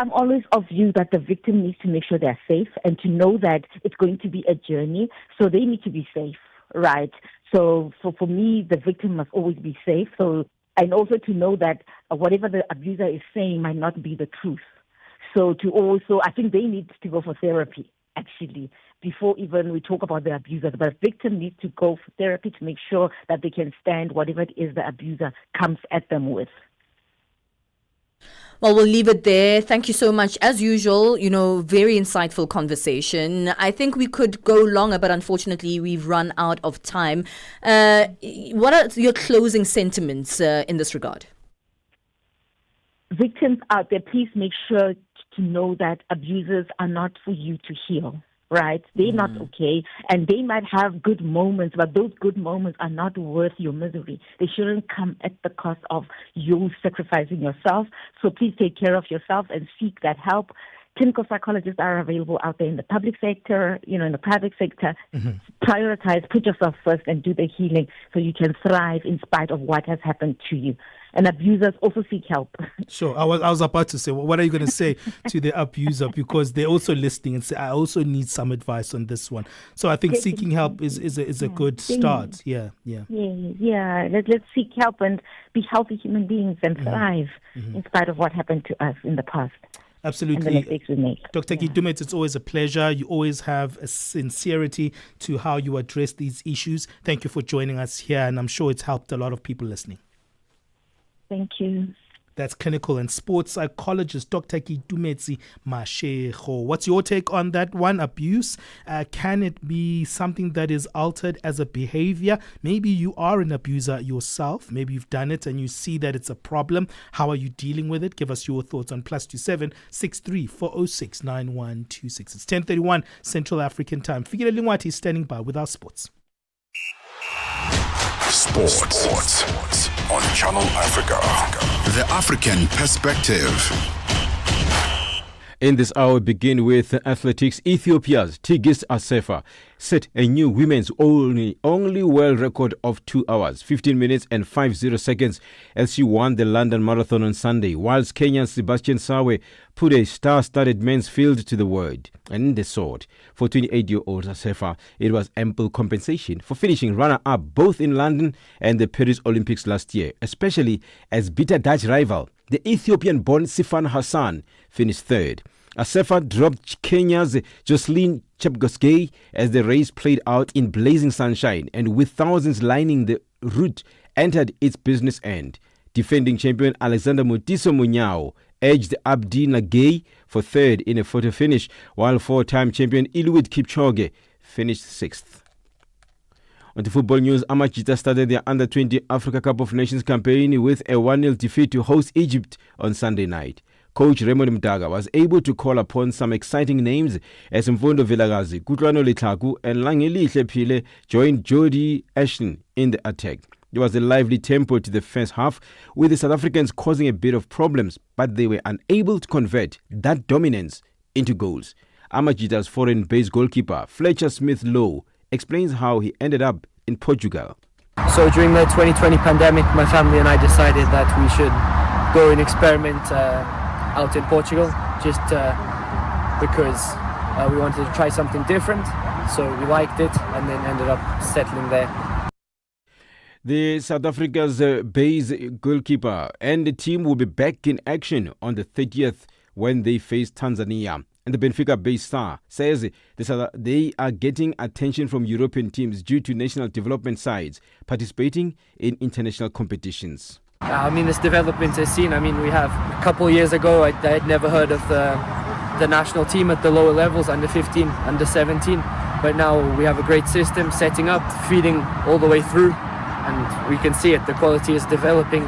I'm always of view that the victim needs to make sure they're safe and to know that it's going to be a journey, so they need to be safe, right? So for me, the victim must always be safe. So, and also to know that whatever the abuser is saying might not be the truth. So I think they need to go for therapy, actually, before even we talk about the abuser. But the victim needs to go for therapy to make sure that they can stand whatever it is the abuser comes at them with. Well, we'll leave it there. Thank you so much. As usual, very insightful conversation. I think we could go longer, but unfortunately, we've run out of time. What are your closing sentiments in this regard? Victims out there, please make sure to know that abusers are not for you to heal. Right? They're not okay. And they might have good moments, but those good moments are not worth your misery. They shouldn't come at the cost of you sacrificing yourself. So please take care of yourself and seek that help. Clinical psychologists are available out there in the public sector, in the private sector. Prioritize, put yourself first and do the healing so you can thrive in spite of what has happened to you. And abusers also seek help. Sure. I was about to say, what are you going to say to the abuser? Because they're also listening and say, I also need some advice on this one. So I think seeking help is a good start. Yeah. Let's seek help and be healthy human beings and thrive in spite of what happened to us in the past. Absolutely. And the mistakes we make. Dr. Kidumet, it's always a pleasure. You always have a sincerity to how you address these issues. Thank you for joining us here, and I'm sure it's helped a lot of people listening. Thank you. That's clinical and sports psychologist Dr. Kidumetsi Mashego. What's your take on that one? Abuse? Can it be something that is altered as a behavior? Maybe you are an abuser yourself. Maybe you've done it and you see that it's a problem. How are you dealing with it? Give us your thoughts on +27 63 406 9126. It's 10:31 Central African Time. Fikile Lingwati is standing by with our sports. Sports on Channel Africa. The African Perspective. In this hour, we begin with athletics. Ethiopia's Tigist Assefa set a new women's only world record of 2 hours, 15 minutes and 50 seconds as she won the London Marathon on Sunday, whilst Kenya's Sebastian Sawe put a star-studded men's field to the word. And in the sword, for 28-year-old Assefa, it was ample compensation for finishing runner-up both in London and the Paris Olympics last year, especially as bitter Dutch rival, the Ethiopian-born Sifan Hassan, finished third. Assefa dropped Kenya's Jocelyn Chepgosgei as the race played out in blazing sunshine and with thousands lining the route entered its business end. Defending champion Alexander Motiso Munyao edged Abdi Nagay for third in a photo finish, while four-time champion Eliud Kipchoge finished sixth. On to football news, Amachita started their Under-20 Africa Cup of Nations campaign with a 1-0 defeat to host Egypt on Sunday night. Coach Raymond Mdaga was able to call upon some exciting names as Mfundo Vilagazi, Kutlwano Lethaku and Langelihle Phile joined Jody Ashton in the attack. There was a lively tempo to the first half, with the South Africans causing a bit of problems, but they were unable to convert that dominance into goals. Amachita's foreign-based goalkeeper, Fletcher Smith-Lowe, explains how he ended up in Portugal. So during the 2020 pandemic, my family and I decided that we should go and experiment out in Portugal, just because we wanted to try something different. So we liked it and then ended up settling there. The South Africa's base goalkeeper and the team will be back in action on the 30th when they face Tanzania. And the Benfica-based star says they are getting attention from European teams due to national development sides participating in international competitions. This development is seen. We have a couple of years ago, I had never heard of the national team at the lower levels, under 15, under 17. But now we have a great system setting up, feeding all the way through. And we can see it. The quality is developing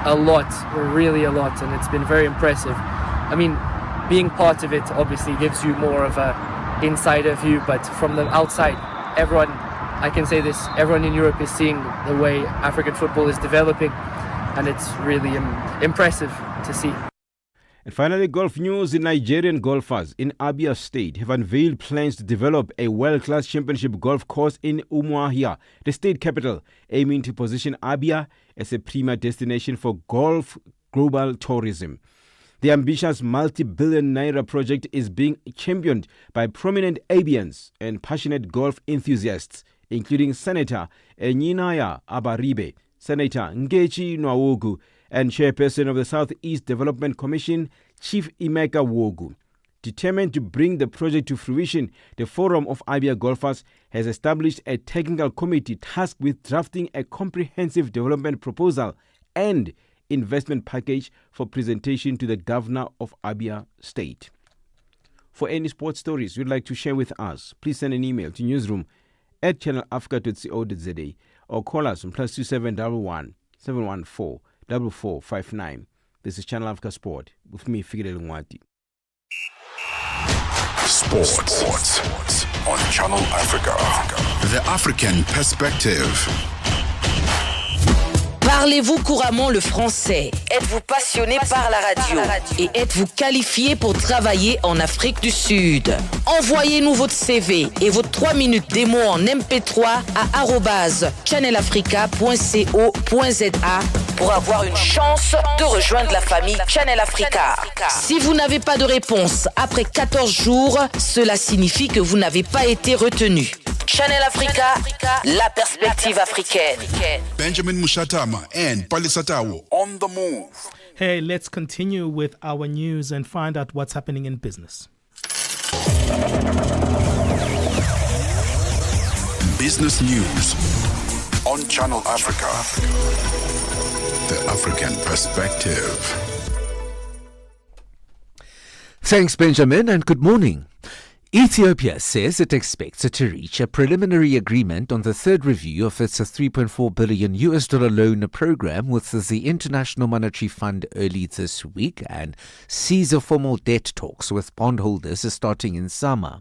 a lot, really a lot. And it's been very impressive. Being part of it obviously gives you more of a insider view. But from the outside, everyone, I can say this, everyone in Europe is seeing the way African football is developing. And it's really impressive to see. And finally, golf news. Nigerian golfers in Abia State have unveiled plans to develop a world-class championship golf course in Umuahia, the state capital, aiming to position Abia as a premier destination for golf global tourism. The ambitious multi-billion naira project is being championed by prominent Abians and passionate golf enthusiasts, including Senator Enyinaya Abaribe, Senator Ngechi Nwawogu, and Chairperson of the Southeast Development Commission, Chief Emeka Wogu. Determined to bring the project to fruition, the Forum of Abia Golfers has established a technical committee tasked with drafting a comprehensive development proposal and investment package for presentation to the Governor of Abia State. For any sports stories you'd like to share with us, please send an email to newsroom@channelafrica.co.za or call us on +2711 714 4459. This is Channel Africa Sport with me, Figile Ngwati. Sports on Channel Africa. The African Perspective. Parlez-vous couramment le français? Êtes-vous passionné par la radio? Et êtes-vous qualifié pour travailler en Afrique du Sud? Envoyez-nous votre CV et vos 3 minutes démo en MP3 à @channelafrica.co.za pour avoir une chance de rejoindre la famille Channel Africa. Si vous n'avez pas de réponse après 14 jours, cela signifie que vous n'avez pas été retenu. Channel Africa, la perspective africaine. Benjamin Mushatama and Palesa on the move. Hey, let's continue with our news and find out what's happening in business. Business news on Channel Africa. The African Perspective. Thanks, Benjamin, and good morning. Ethiopia says it expects to reach a preliminary agreement on the third review of its $3.4 billion loan program with the International Monetary Fund early this week and cease formal debt talks with bondholders starting in summer.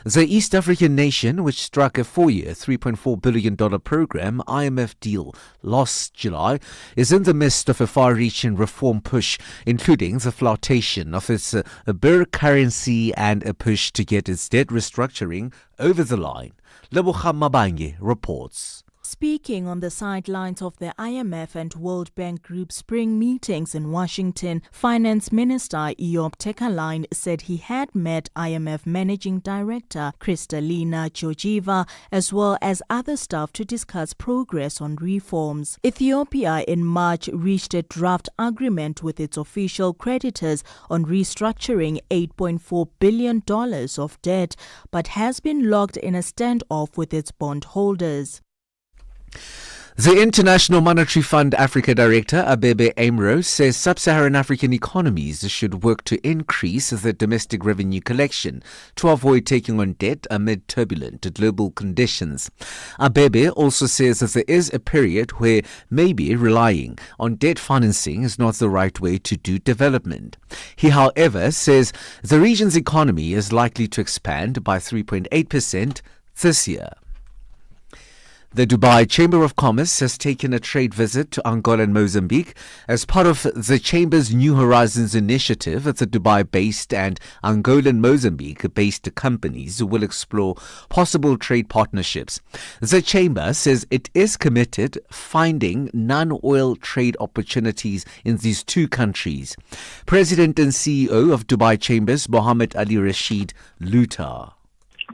The East African nation, which struck a 4-year, $3.4 billion program IMF deal last July, is in the midst of a far-reaching reform push, including the flotation of its birr currency and a push to get its debt restructuring over the line. Leboga Mabange reports. Speaking on the sidelines of the IMF and World Bank Group spring meetings in Washington, Finance Minister Eyob Tekalain said he had met IMF Managing Director Kristalina Georgieva as well as other staff to discuss progress on reforms. Ethiopia in March reached a draft agreement with its official creditors on restructuring $8.4 billion of debt, but has been locked in a standoff with its bondholders. The International Monetary Fund Africa Director Abebe Amro says sub-Saharan African economies should work to increase their domestic revenue collection to avoid taking on debt amid turbulent global conditions. Abebe also says that there is a period where maybe relying on debt financing is not the right way to do development. He, however, says the region's economy is likely to expand by 3.8% this year. The Dubai Chamber of Commerce has taken a trade visit to Angola and Mozambique as part of the Chamber's New Horizons initiative. The Dubai-based and Angolan Mozambique-based companies will explore possible trade partnerships. The Chamber says it is committed finding non-oil trade opportunities in these two countries. President and CEO of Dubai Chambers, Mohammed Ali Rashid Lutar.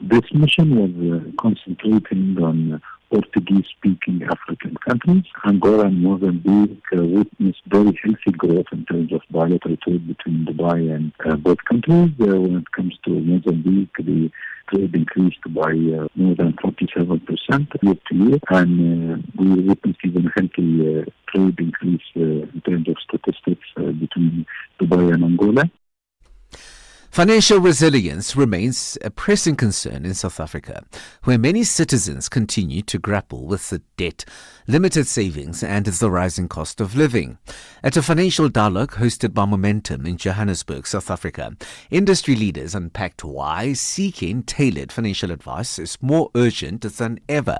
This mission was concentrating on Portuguese-speaking African countries. Angola and Mozambique witnessed very healthy growth in terms of bilateral trade between Dubai and both countries. When it comes to Mozambique, the trade increased by more than 47% year to year, and we witnessed even healthy trade increase in terms of statistics between Dubai and Angola. Financial resilience remains a pressing concern in South Africa, where many citizens continue to grapple with the debt, limited savings and the rising cost of living. At a financial dialogue hosted by Momentum in Johannesburg, South Africa, industry leaders unpacked why seeking tailored financial advice is more urgent than ever.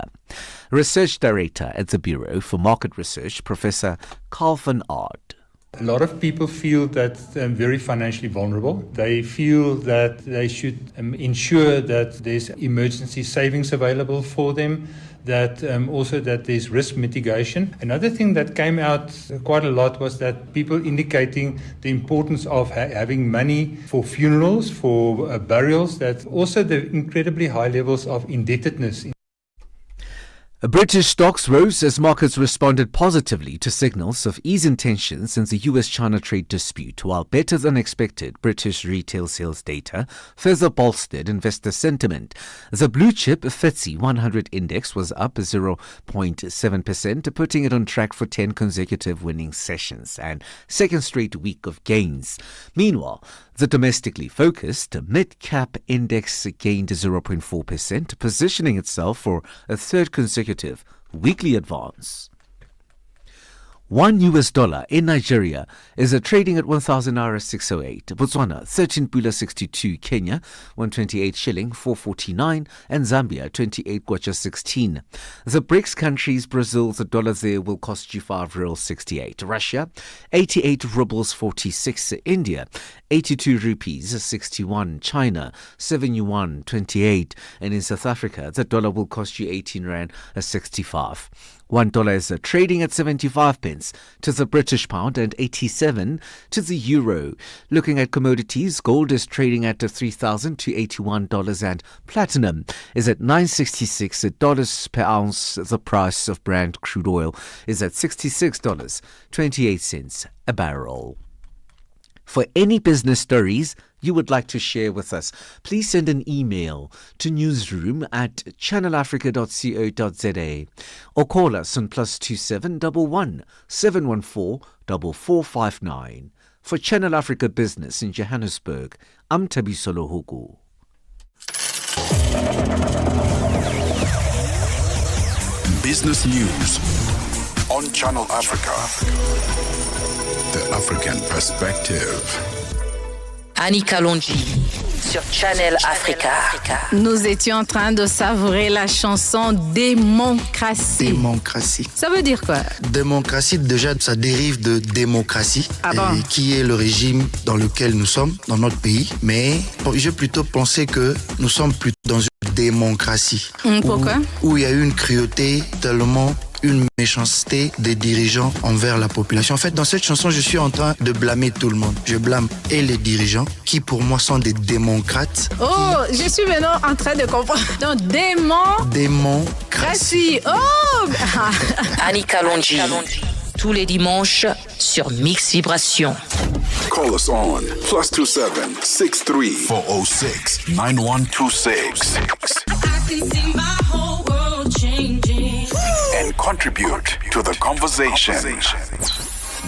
Research Director at the Bureau for Market Research, Professor Carl van Aard. A lot of people feel that they're very financially vulnerable. They feel that they should ensure that there's emergency savings available for them. that also that there's risk mitigation. Another thing that came out quite a lot was that people indicating the importance of having money for funerals, for burials, that also the incredibly high levels of indebtedness. British stocks rose as markets responded positively to signals of easing tensions in the US-China trade dispute, while better than expected British retail sales data further bolstered investor sentiment. The blue chip FTSE 100 index was up 0.7%, putting it on track for 10 consecutive winning sessions and second straight week of gains. Meanwhile, the domestically focused mid-cap index gained 0.4%, positioning itself for a third consecutive weekly advance. $1 in Nigeria is trading at 1,000 naira 608. Botswana 13.62. Kenya 128 shilling 449, and Zambia 28 kwacha 16. The BRICS countries, Brazil, the dollar there will cost you 5 real 68. Russia 88 rubles 46. India 82 rupees 61. China 7 yuan 28, and in South Africa the dollar will cost you 18 rand 65. $1 is trading at 75 pence to the British pound and 87 to the euro. Looking at commodities, gold is trading at $3,081 and platinum is at $966 per ounce. The price of Brent crude oil is at $66.28 a barrel. For any business stories you would like to share with us, please send an email to newsroom@channelafrica.co.za or call us on +27 11 714 4459. For Channel Africa Business in Johannesburg, I'm Tabisolo Hugu. Business News on Channel Africa. The African Perspective. Annie Kalonji sur Channel Africa. Nous étions en train de savourer la chanson Démocratie. Démocratie. Ça veut dire quoi? Démocratie, déjà, ça dérive de démocratie, qui est le régime dans lequel nous sommes, dans notre pays. Mais j'ai plutôt pensé que nous sommes plutôt dans une démocratie. Pourquoi? Où il y a une cruauté, tellement une méchanceté des dirigeants envers la population. En fait, dans cette chanson, je suis en train de blâmer tout le monde. Je blâme et les dirigeants, qui pour moi sont des démocrates. Oh, je suis maintenant en train de comprendre. Donc, démocratie. Oh! Annie Kalonji, tous les dimanches sur Mix Vibration. Call us on +27 63 406 9126. And contribute to the conversation.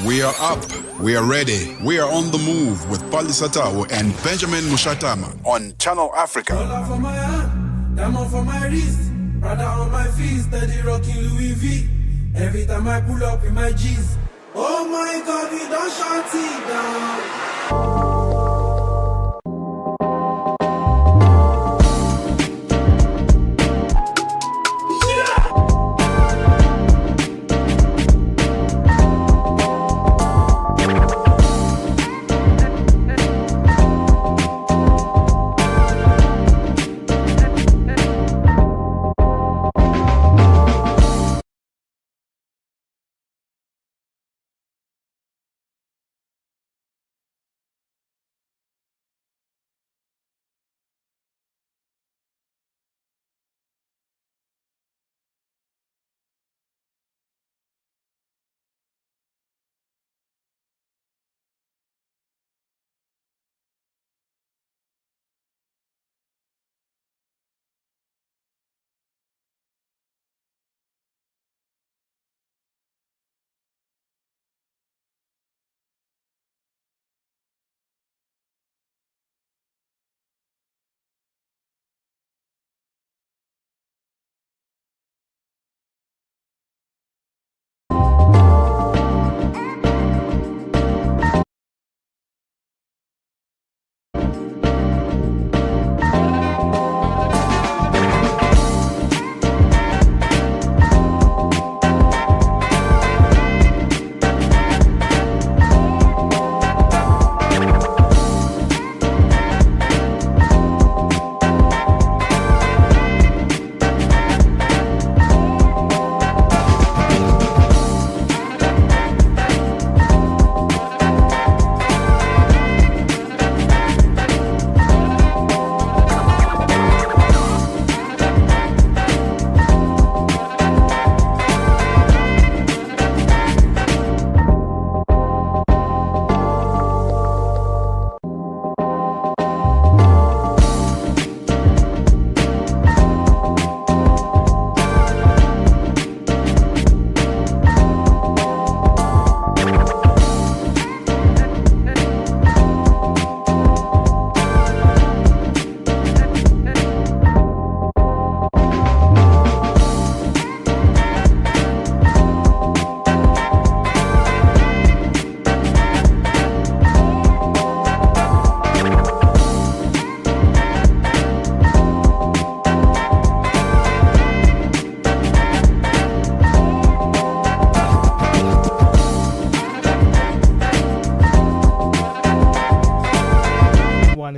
We are up. We are ready. We are on the move with Palesa and Benjamin Mushatama on Channel Africa. For my hand, diamond for my wrist, brother on my feet, steady rocking Louis V. Every time I pull up in my G's, oh my God, we don't shut it down.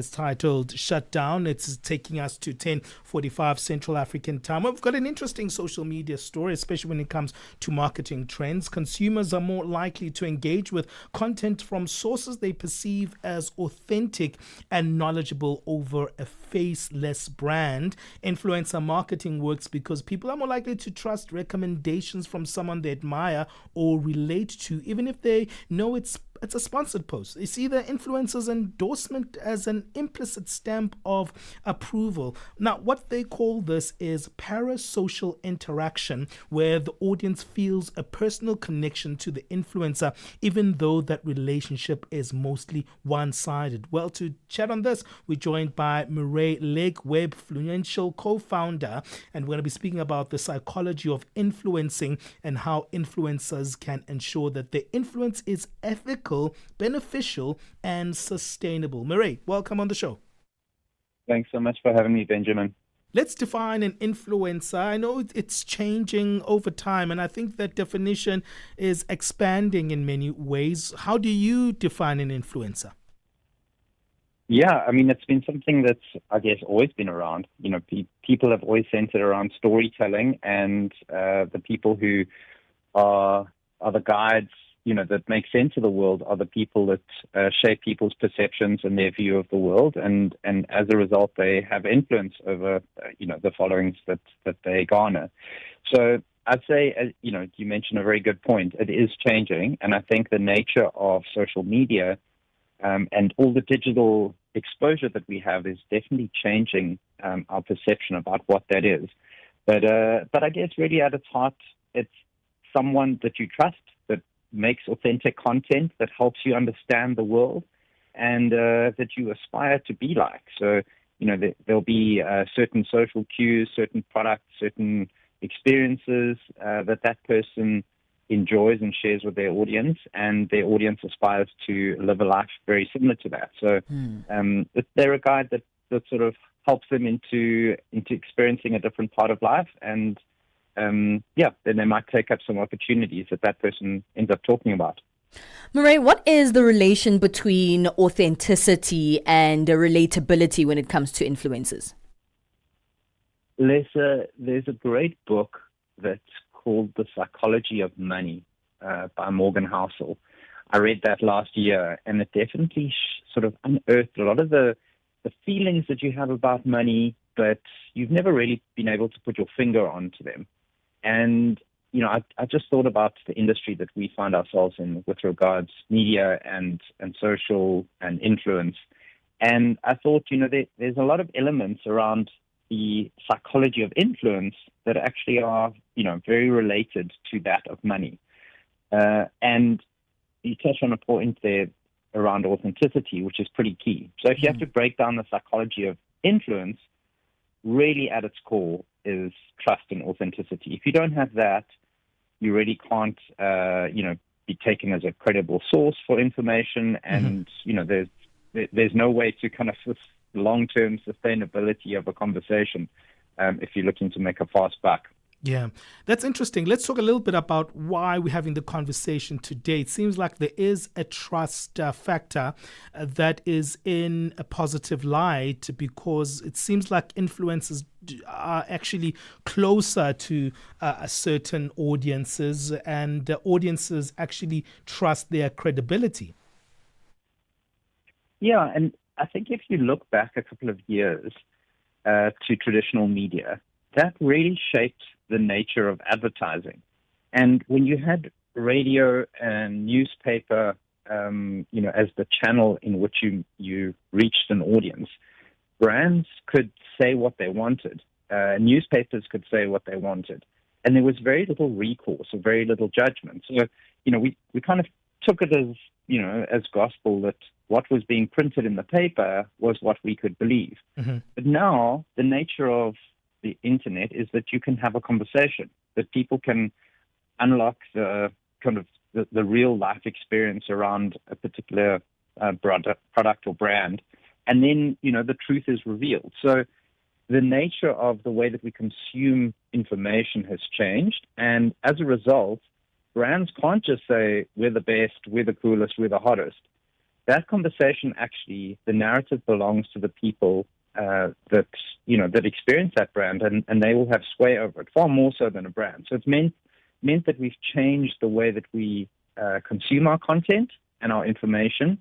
is titled Shut Down. It's taking us to 10:45 Central African time. We've got an interesting social media story, especially when it comes to marketing trends. Consumers are more likely to engage with content from sources they perceive as authentic and knowledgeable over a faceless brand. Influencer marketing works because people are more likely to trust recommendations from someone they admire or relate to, even if they know it's a sponsored post. They see the influencer's endorsement as an implicit stamp of approval. Now, what they call this is parasocial interaction, where the audience feels a personal connection to the influencer, even though that relationship is mostly one-sided. Well, to chat on this, we're joined by Murray Lake-Webb, Fluential co-founder, and we're going to be speaking about the psychology of influencing and how influencers can ensure that their influence is ethical, beneficial, and sustainable. Murray, welcome on the show. Thanks so much for having me, Benjamin. Let's define an influencer. I know it's changing over time, and I think that definition is expanding in many ways. How do you define an influencer? Yeah, I mean, it's been something that's, I guess, always been around. You know, people have always centered around storytelling, and the people who are the guides, you know, that make sense of the world are the people that shape people's perceptions and their view of the world, and as a result, they have influence over, the followings that they garner. So I'd say, you mentioned a very good point. It is changing, and I think the nature of social media and all the digital exposure that we have is definitely changing our perception about what that is. But I guess really at its heart, it's someone that you trust, that makes authentic content, that helps you understand the world, and that you aspire to be like. So, there'll be certain social cues, certain products, certain experiences that person enjoys and shares with their audience, and their audience aspires to live a life very similar to that. So they're a guide that sort of helps them into experiencing a different part of life, and then they might take up some opportunities that person ends up talking about. Murray, what is the relation between authenticity and relatability when it comes to influencers? There's a great book that's called The Psychology of Money by Morgan Housel. I read that last year, and it definitely sort of unearthed a lot of the feelings that you have about money, but you've never really been able to put your finger onto them. And, I just thought about the industry that we find ourselves in with regards media and social and influence. And I thought, there's a lot of elements around the psychology of influence that actually are, very related to that of money. And you touched on a point there around authenticity, which is pretty key. So if you have to break down the psychology of influence, really at its core is trust and authenticity. If you don't have that, you really can't, be taken as a credible source for information, and there's no way to kind of long-term sustainability of a conversation if you're looking to make a fast buck. Yeah, that's interesting. Let's talk a little bit about why we're having the conversation today. It seems like there is a trust factor that is in a positive light, because it seems like influencers are actually closer to certain audiences, and audiences actually trust their credibility. Yeah, and I think if you look back a couple of years to traditional media, that really shaped the nature of advertising. And when you had radio and newspaper, as the channel in which you reached an audience, brands could say what they wanted. Newspapers could say what they wanted. And there was very little recourse or very little judgment. So, we kind of took it as gospel that what was being printed in the paper was what we could believe. Mm-hmm. But now the nature of the internet is that you can have a conversation, that people can unlock the kind of the real life experience around a particular product or brand, and then the truth is revealed. So the nature of the way that we consume information has changed, and as a result, brands can't just say we're the best, we're the coolest, we're the hottest. that conversation, actually, the narrative belongs to the people that experience that brand, and they will have sway over it, far more so than a brand. So it's meant that we've changed the way that we consume our content and our information.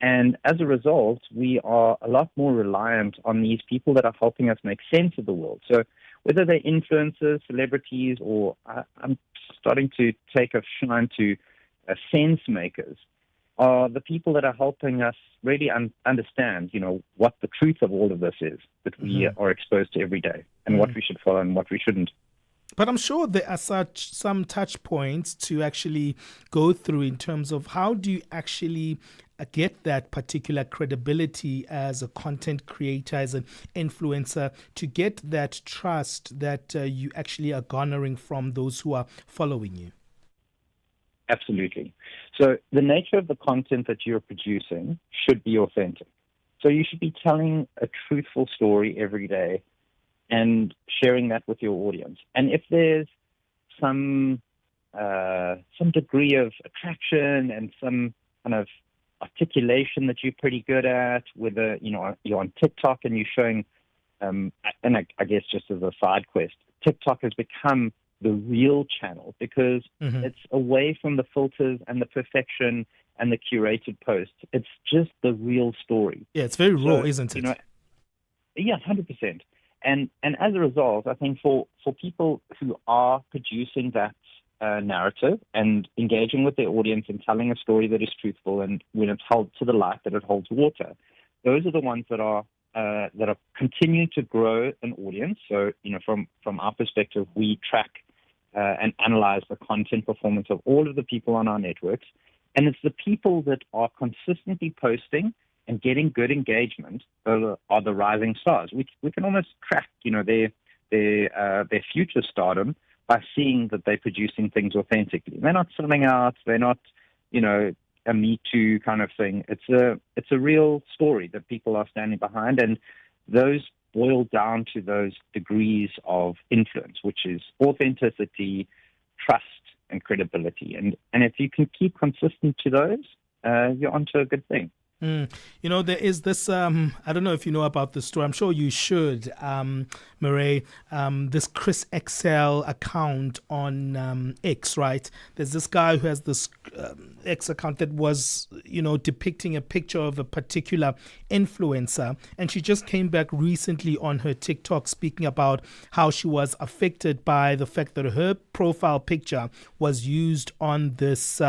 And as a result, we are a lot more reliant on these people that are helping us make sense of the world. So whether they're influencers, celebrities, or I'm starting to take a shine to sense makers, are the people that are helping us really understand, what the truth of all of this is that we are exposed to every day, and what we should follow and what we shouldn't. But I'm sure there are some touch points to actually go through in terms of how do you actually get that particular credibility as a content creator, as an influencer, to get that trust that you actually are garnering from those who are following you. Absolutely. So the nature of the content that you're producing should be authentic. So you should be telling a truthful story every day and sharing that with your audience. And if there's some degree of attraction and some kind of articulation that you're pretty good at, whether you're on TikTok and you're showing, and I guess just as a side quest, TikTok has become the real channel because it's away from the filters and the perfection and the curated posts. It's just the real story. Yeah, it's very raw, isn't it? Yeah, 100%. And as a result, I think for people who are producing that narrative and engaging with their audience and telling a story that is truthful, and when it's held to the light, that it holds water, those are the ones that are continuing to grow an audience. So, from our perspective, we track and analyze the content performance of all of the people on our networks. And it's the people that are consistently posting and getting good engagement are the rising stars. We can almost track, their future stardom by seeing that they're producing things authentically. They're not selling out. They're not, a Me Too kind of thing. It's a real story that people are standing behind, and those boil down to those degrees of influence, which is authenticity, trust, and credibility. And if you can keep consistent to those, you're onto a good thing. There is this, I don't know if you know about this story. I'm sure you should, Murray, this Chris XL account on X, right? There's this guy who has this X account that was, depicting a picture of a particular influencer. And she just came back recently on her TikTok speaking about how she was affected by the fact that her profile picture was used on this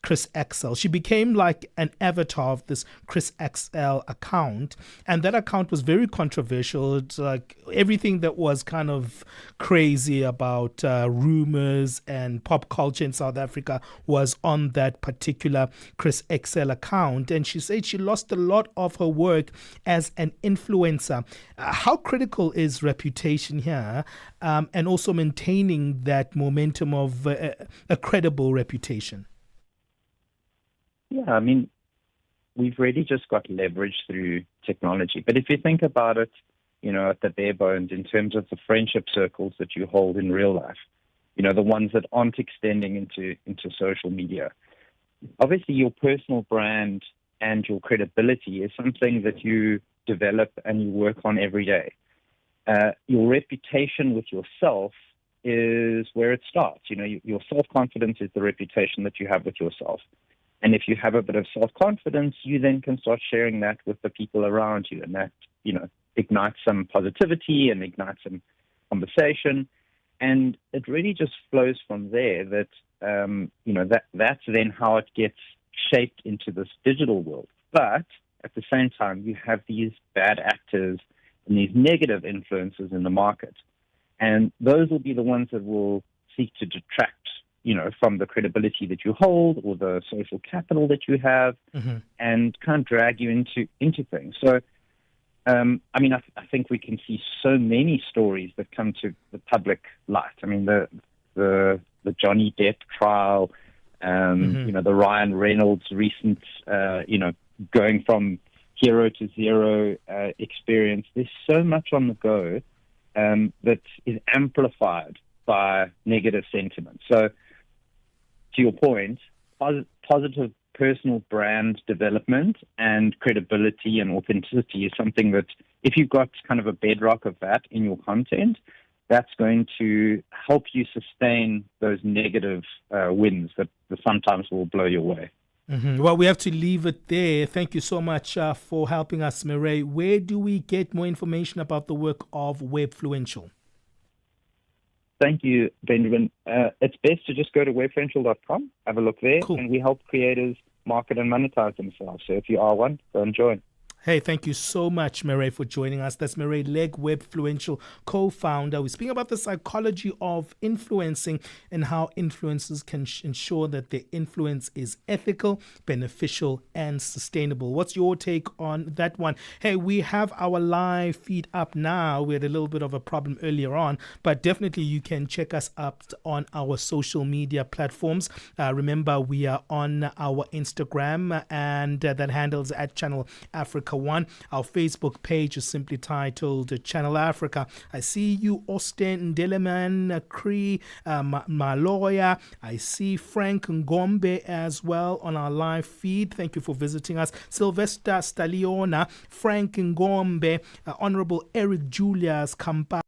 Chris XL. She became like an avatar of this Chris XL account, and that account was very controversial. It's like everything that was kind of crazy about rumors and pop culture in South Africa was on that particular Chris XL account, and she said she lost a lot of her work as an influencer. How critical is reputation here, and also maintaining that momentum of a credible reputation? Yeah, I mean, we've really just got leverage through technology. But if you think about it, at the bare bones, in terms of the friendship circles that you hold in real life, the ones that aren't extending into social media, obviously your personal brand and your credibility is something that you develop and you work on every day. Your reputation with yourself is where it starts. Your self-confidence is the reputation that you have with yourself. And if you have a bit of self-confidence, you then can start sharing that with the people around you, and that, ignites some positivity and ignites some conversation. And it really just flows from there that, that's then how it gets shaped into this digital world. But at the same time, you have these bad actors and these negative influences in the market. And those will be the ones that will seek to detract from the credibility that you hold or the social capital that you have, and kind of drag you into things. So, I think we can see so many stories that come to the public light. I mean, the Johnny Depp trial, the Ryan Reynolds recent, going from hero to zero experience. There's so much on the go that is amplified by negative sentiment. So, to your point, positive personal brand development and credibility and authenticity is something that if you've got kind of a bedrock of that in your content, that's going to help you sustain those negative wins that sometimes will blow your way. Mm-hmm. Well, we have to leave it there. Thank you so much for helping us, Mireille. Where do we get more information about the work of Webfluential? Thank you, Benjamin. It's best to just go to webfluential.com, have a look there, and we help creators market and monetize themselves. So if you are one, go and join. Hey, thank you so much, Mireille, for joining us. That's Mireille Legg, Webfluential co-founder. We're speaking about the psychology of influencing and how influencers can ensure that their influence is ethical, beneficial, and sustainable. What's your take on that one? Hey, we have our live feed up now. We had a little bit of a problem earlier on, but definitely you can check us up on our social media platforms. Remember, we are on our Instagram, and that handles at Channel Africa One. Our Facebook page is simply titled Channel Africa. I see you, Austin Deleman, Cree, Maloya. I see Frank Ngombe as well on our live feed. Thank you for visiting us. Sylvester Staliona, Frank Ngombe, Honorable Eric Julius Kampai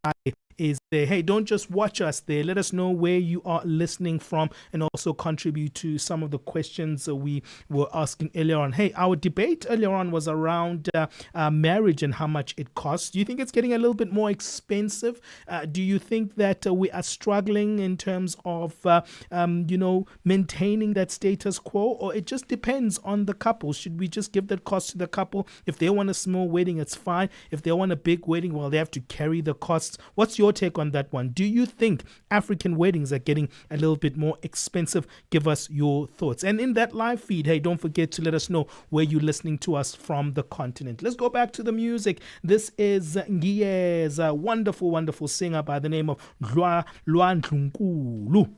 is there. Hey, don't just watch us there. Let us know where you are listening from and also contribute to some of the questions we were asking earlier on. Hey, our debate earlier on was around marriage and how much it costs. Do you think it's getting a little bit more expensive? Do you think that we are struggling in terms of, maintaining that status quo? Or it just depends on the couple? Should we just give that cost to the couple? If they want a small wedding, it's fine. If they want a big wedding, well, they have to carry the costs. What's your take on that one? Do you think African weddings are getting a little bit more expensive? Give us your thoughts. And in that live feed, hey, don't forget to let us know where you're listening to us from the continent. Let's go back to the music. This is Ngiyeza, a wonderful, wonderful singer by the name of Lwa Ndlunkulu.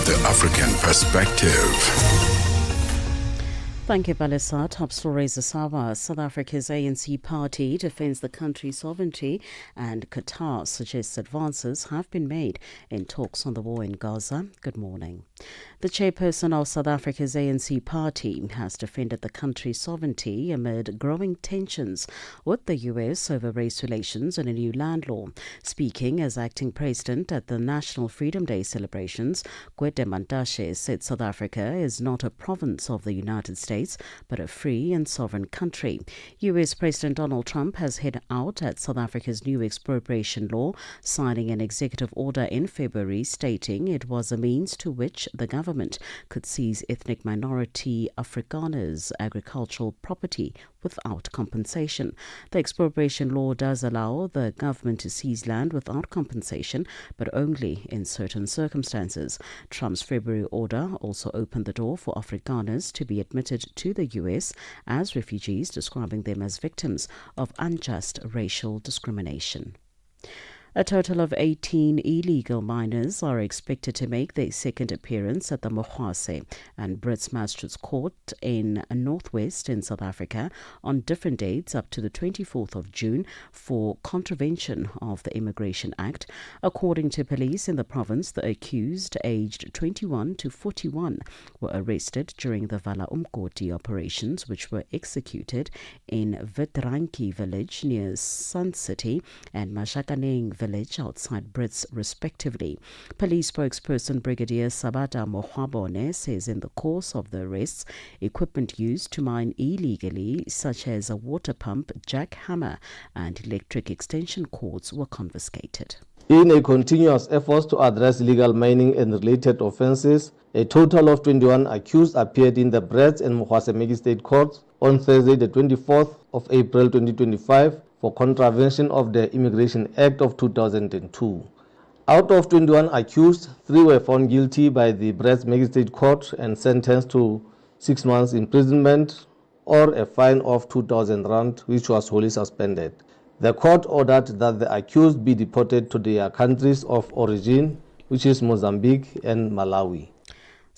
the African perspective. Thank you, Palesa. Top stories this hour. South Africa's ANC party defends the country's sovereignty, and Qatar suggests advances have been made in talks on the war in Gaza. Good morning. The chairperson of South Africa's ANC party has defended the country's sovereignty amid growing tensions with the US over race relations and a new land law. Speaking as acting president at the National Freedom Day celebrations, Gwede Mantashe said South Africa is not a province of the United States, but a free and sovereign country. US President Donald Trump has hit out at South Africa's new expropriation law, signing an executive order in February stating it was a means to which the government could seize ethnic minority Afrikaners' agricultural property without compensation. The expropriation law does allow the government to seize land without compensation, but only in certain circumstances. Trump's February order also opened the door for Afrikaners to be admitted to the US as refugees, describing them as victims of unjust racial discrimination. A total of 18 illegal miners are expected to make their second appearance at the Mohwase and Brits Magistrates Court in Northwest in South Africa on different dates up to the 24th of June for contravention of the Immigration Act. According to police in the province, the accused, aged 21 to 41, were arrested during the Vala Umkoti operations, which were executed in Vetranki village near Sun City and Mashakaneng village outside Brits, respectively. Police spokesperson Brigadier Sabata Mohwabone says in the course of the arrests, equipment used to mine illegally, such as a water pump, jackhammer, and electric extension cords, were confiscated. In a continuous effort to address illegal mining and related offences, a total of 21 accused appeared in the Brits and Mohwase Magistrate Court on Thursday, the 24th of April 2025, for contravention of the Immigration Act of 2002. Out of 21 accused, 3 were found guilty by the Brits Magistrate Court and sentenced to 6 months imprisonment or a fine of 2,000 rand, which was wholly suspended. The court ordered that the accused be deported to their countries of origin, which is Mozambique and Malawi.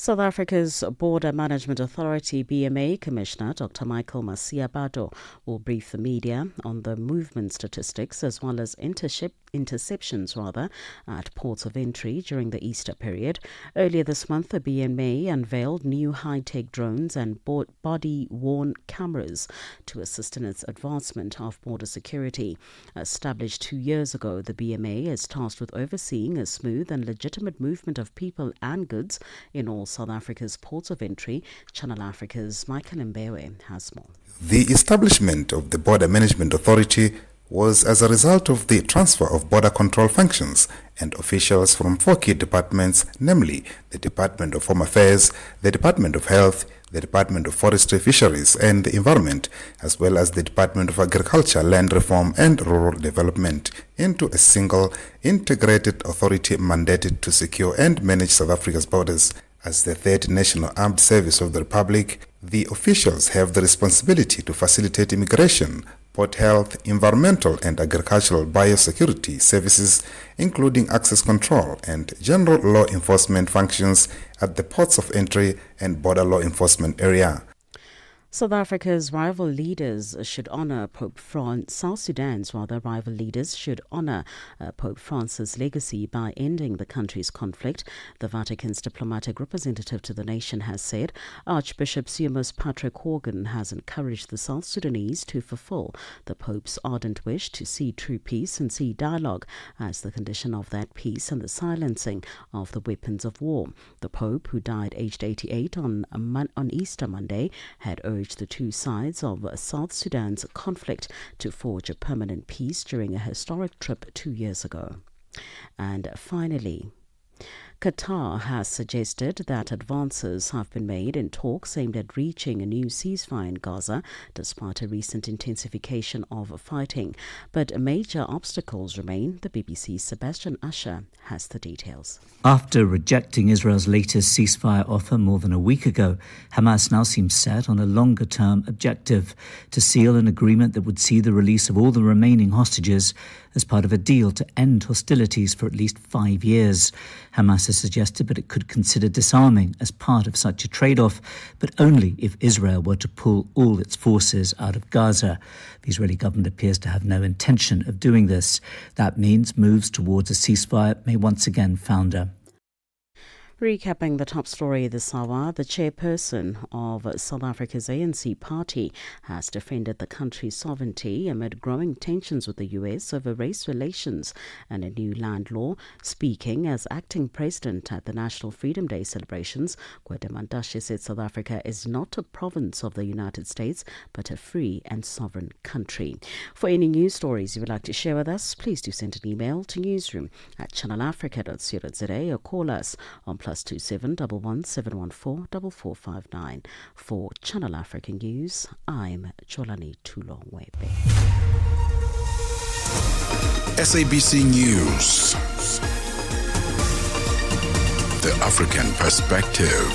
South Africa's Border Management Authority BMA Commissioner Dr. Michael Masiabato will brief the media on the movement statistics as well as interceptions at ports of entry during the Easter period. Earlier this month, the BMA unveiled new high-tech drones and body-worn cameras to assist in its advancement of border security. Established 2 years ago, the BMA is tasked with overseeing a smooth and legitimate movement of people and goods in all South Africa's ports of entry. Channel Africa's Michael Mbewe has more. The establishment of the Border Management Authority was as a result of the transfer of border control functions and officials from 4 key departments, namely the Department of Home Affairs, the Department of Health, the Department of Forestry, Fisheries and the Environment, as well as the Department of Agriculture, Land Reform and Rural Development, into a single integrated authority mandated to secure and manage South Africa's borders. As the third national armed service of the Republic, the officials have the responsibility to facilitate immigration, port health, environmental and agricultural biosecurity services, including access control and general law enforcement functions at the ports of entry and border law enforcement area. South Africa's rival leaders should honour Pope Francis. South Sudan's rival leaders should honour Pope Francis' legacy by ending the country's conflict, the Vatican's diplomatic representative to the nation has said. Archbishop Seamus Patrick Horgan has encouraged the South Sudanese to fulfil the Pope's ardent wish to see true peace and see dialogue as the condition of that peace and the silencing of the weapons of war. The Pope, who died aged 88 on Easter Monday, had urged the two sides of South Sudan's conflict to forge a permanent peace during a historic trip 2 years ago. And finally, Qatar has suggested that advances have been made in talks aimed at reaching a new ceasefire in Gaza, despite a recent intensification of fighting. But major obstacles remain. The BBC's Sebastian Usher has the details. After rejecting Israel's latest ceasefire offer more than a week ago, Hamas now seems set on a longer-term objective: to seal an agreement that would see the release of all the remaining hostages as part of a deal to end hostilities for at least 5 years. Hamas has suggested that it could consider disarming as part of such a trade-off, but only if Israel were to pull all its forces out of Gaza. The Israeli government appears to have no intention of doing this. That means moves towards a ceasefire may once again founder. Recapping the top story this hour, the chairperson of South Africa's ANC party has defended the country's sovereignty amid growing tensions with the US over race relations and a new land law. Speaking as acting president at the National Freedom Day celebrations, Gwede Mantashe said South Africa is not a province of the United States, but a free and sovereign country. For any news stories you would like to share with us, please do send an email to newsroom@channelafrica.co.za or call us on +27 11 714 4459. For Channel Africa News, I'm Cholani Tulongwebe. SABC News. The African Perspective.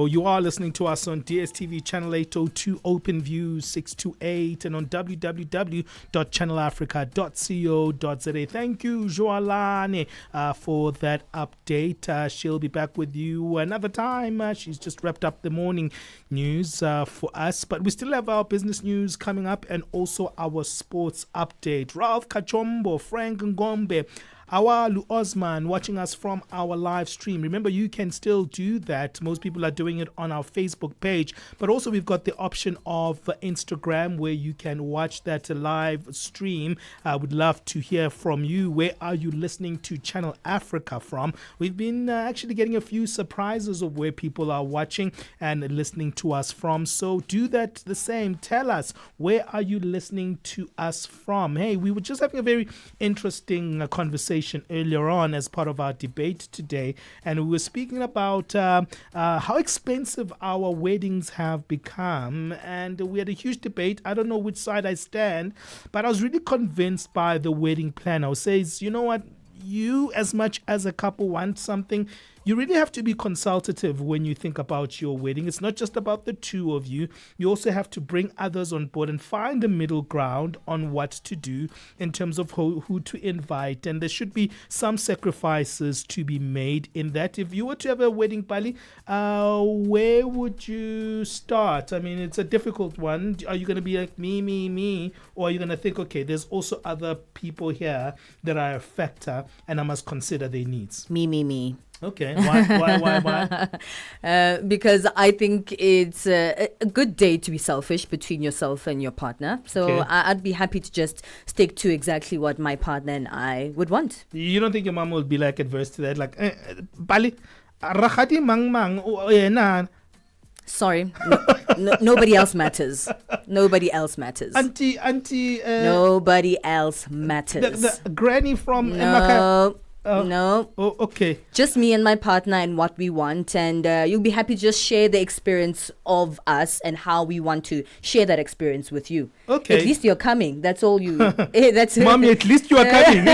You are listening to us on DSTV Channel 802, OpenView 628, and on www.channelafrica.co.za. Thank you, Joalane, for that update. She'll be back with you another time. She's just wrapped up the morning news for us, but we still have our business news coming up and also our sports update. Ralph Kachombo, Frank Ngombe, Awalu Osman watching us from our live stream. Remember, you can still do that. Most people are doing it on our Facebook page, but also we've got the option of Instagram where you can watch that live stream. I would love to hear from you. Where are you listening to Channel Africa from? We've been actually getting a few surprises of where people are watching and listening to us from. So do that the same. Tell us, where are you listening to us from? Hey, we were just having a very interesting conversation earlier on as part of our debate today, and we were speaking about how expensive our weddings have become, and we had a huge debate. I don't know which side I stand, but I was really convinced by the wedding planner who says, you know what, you as much as a couple want something, you really have to be consultative when you think about your wedding. It's not just about the two of you. You also have to bring others on board and find a middle ground on what to do in terms of who to invite. And there should be some sacrifices to be made in that. If you were to have a wedding, Pali, where would you start? I mean, it's a difficult one. Are you going to be like me? Or are you going to think, okay, there's also other people here that are a factor and I must consider their needs? Me. Okay, why? Because I think it's a good day to be selfish between yourself and your partner. So Okay. I'd be happy to just stick to exactly what my partner and I would want. You don't think your mom will be like adverse to that? Like, Bali, rakati mang, Sorry, nobody else matters. Nobody else matters. Auntie. Nobody else matters. The granny from No. No. Oh, okay. Just me and my partner and what we want. And you'll be happy to just share the experience of us and how we want to share that experience with you. Okay. At least you're coming. That's all you... that's Mommy, at least you are coming.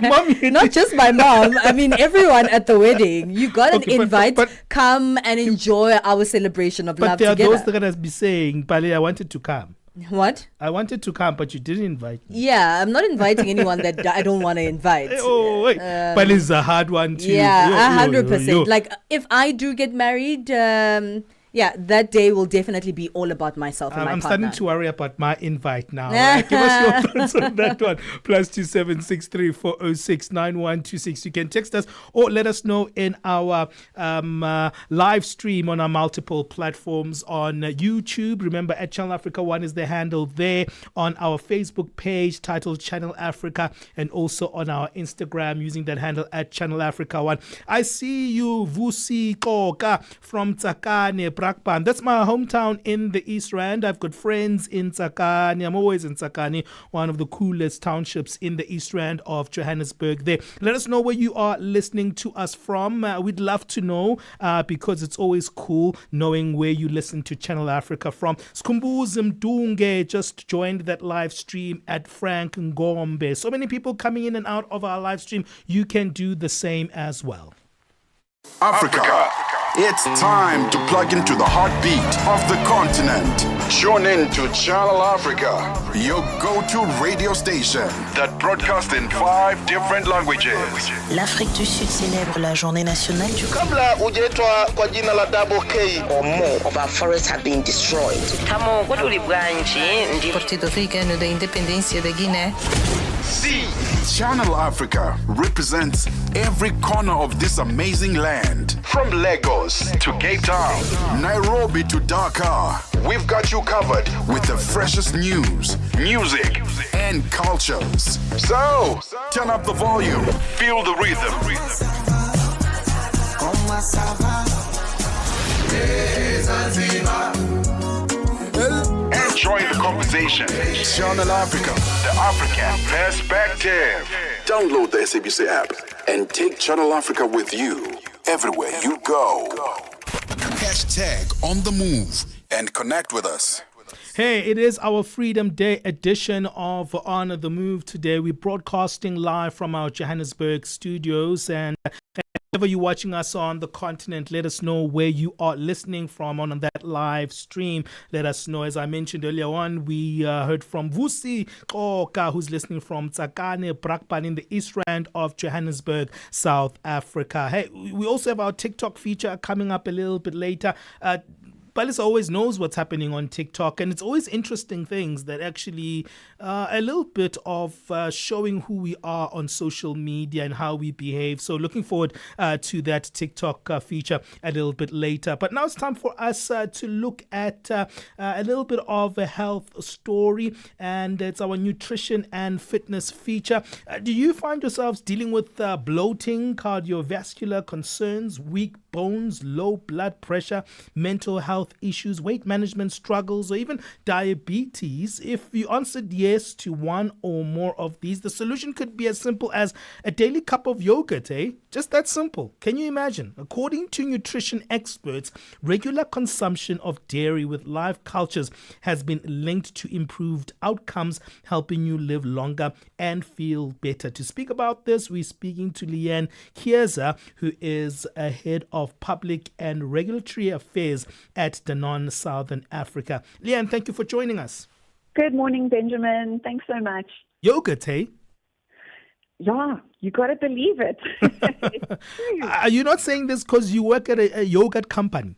Mommy, not just my mom. I mean, everyone at the wedding. You got an Okay, invite. but Come and enjoy our celebration of love But there are together. those that are going to be saying, Pali, I wanted to come. What? I wanted to come, but you didn't invite me. Yeah, I'm not inviting anyone that I don't want to invite. Oh, wait. Pali is a hard one too. Yeah, Yo. 100%. Like, if I do get married, yeah, that day will definitely be all about myself and my I'm partner. starting to worry about my invite now. Give us your thoughts on that one. +27634069126. You can text us or let us know in our live stream on our multiple platforms on YouTube. Remember, at Channel Africa 1 is the handle there. On our Facebook page titled Channel Africa, and also on our Instagram using that handle at Channel Africa 1. I see you, Vusi Koka from Tsakane. Brakpan. That's my hometown in the East Rand. I've got friends in Tsakani. I'm always in Tsakani, one of the coolest townships in the East Rand of Johannesburg there. Let us know where you are listening to us from. We'd love to know because it's always cool knowing where you listen to Channel Africa from. Skumbuzi Mdunge just joined that live stream at Frank Ngombe. So many people coming in and out of our live stream. You can do the same as well. Africa. It's time to plug into the heartbeat of the continent. Tune in to Channel Africa, your go-to radio station that broadcasts in 5 different languages. L'Afrique du Sud célèbre la journée nationale du Kabla hujaitwa kwa jina la Double K or more of our forests have been destroyed. Partido Africano da Independência da Guiné. See, Channel Africa represents every corner of this amazing land. From Lagos to Cape Town, Nairobi to Dakar, we've got you covered with the freshest news, music, and cultures. So, turn up the volume, feel the rhythm. Enjoy the conversation. Channel Africa, the African perspective. Download the SABC app and take Channel Africa with you everywhere you go. Hashtag on the move and connect with us. Hey, it is our Freedom Day edition of On the Move today. We're broadcasting live from our Johannesburg studios, and whenever you're watching us on the continent, let us know where you are listening from on that live stream. Let us know. As I mentioned earlier on, we heard from Vusi Koka, who's listening from Tsakane, Brakpan in the East Rand of Johannesburg, South Africa. Hey, we also have our TikTok feature coming up a little bit later. Palesa always knows what's happening on TikTok, and it's always interesting things that actually a little bit of showing who we are on social media and how we behave. So looking forward to that TikTok feature a little bit later. But now it's time for us to look at a little bit of a health story, and it's our nutrition and fitness feature. Do you find yourselves dealing with bloating, cardiovascular concerns, weak bones, low blood pressure, mental health issues, weight management struggles, or even diabetes? If you answered yes to one or more of these, the solution could be as simple as a daily cup of yogurt, Just that simple. Can you imagine? According to nutrition experts, regular consumption of dairy with live cultures has been linked to improved outcomes, helping you live longer and feel better. To speak about this, we're speaking to Leanne Kieza, who is a head of public and regulatory affairs at Danone Southern Africa. Leanne, thank you for joining us. Good morning, Benjamin. Thanks so much. Yogurt, hey? Yeah, you got to believe it. Are you not saying this because you work at a yogurt company?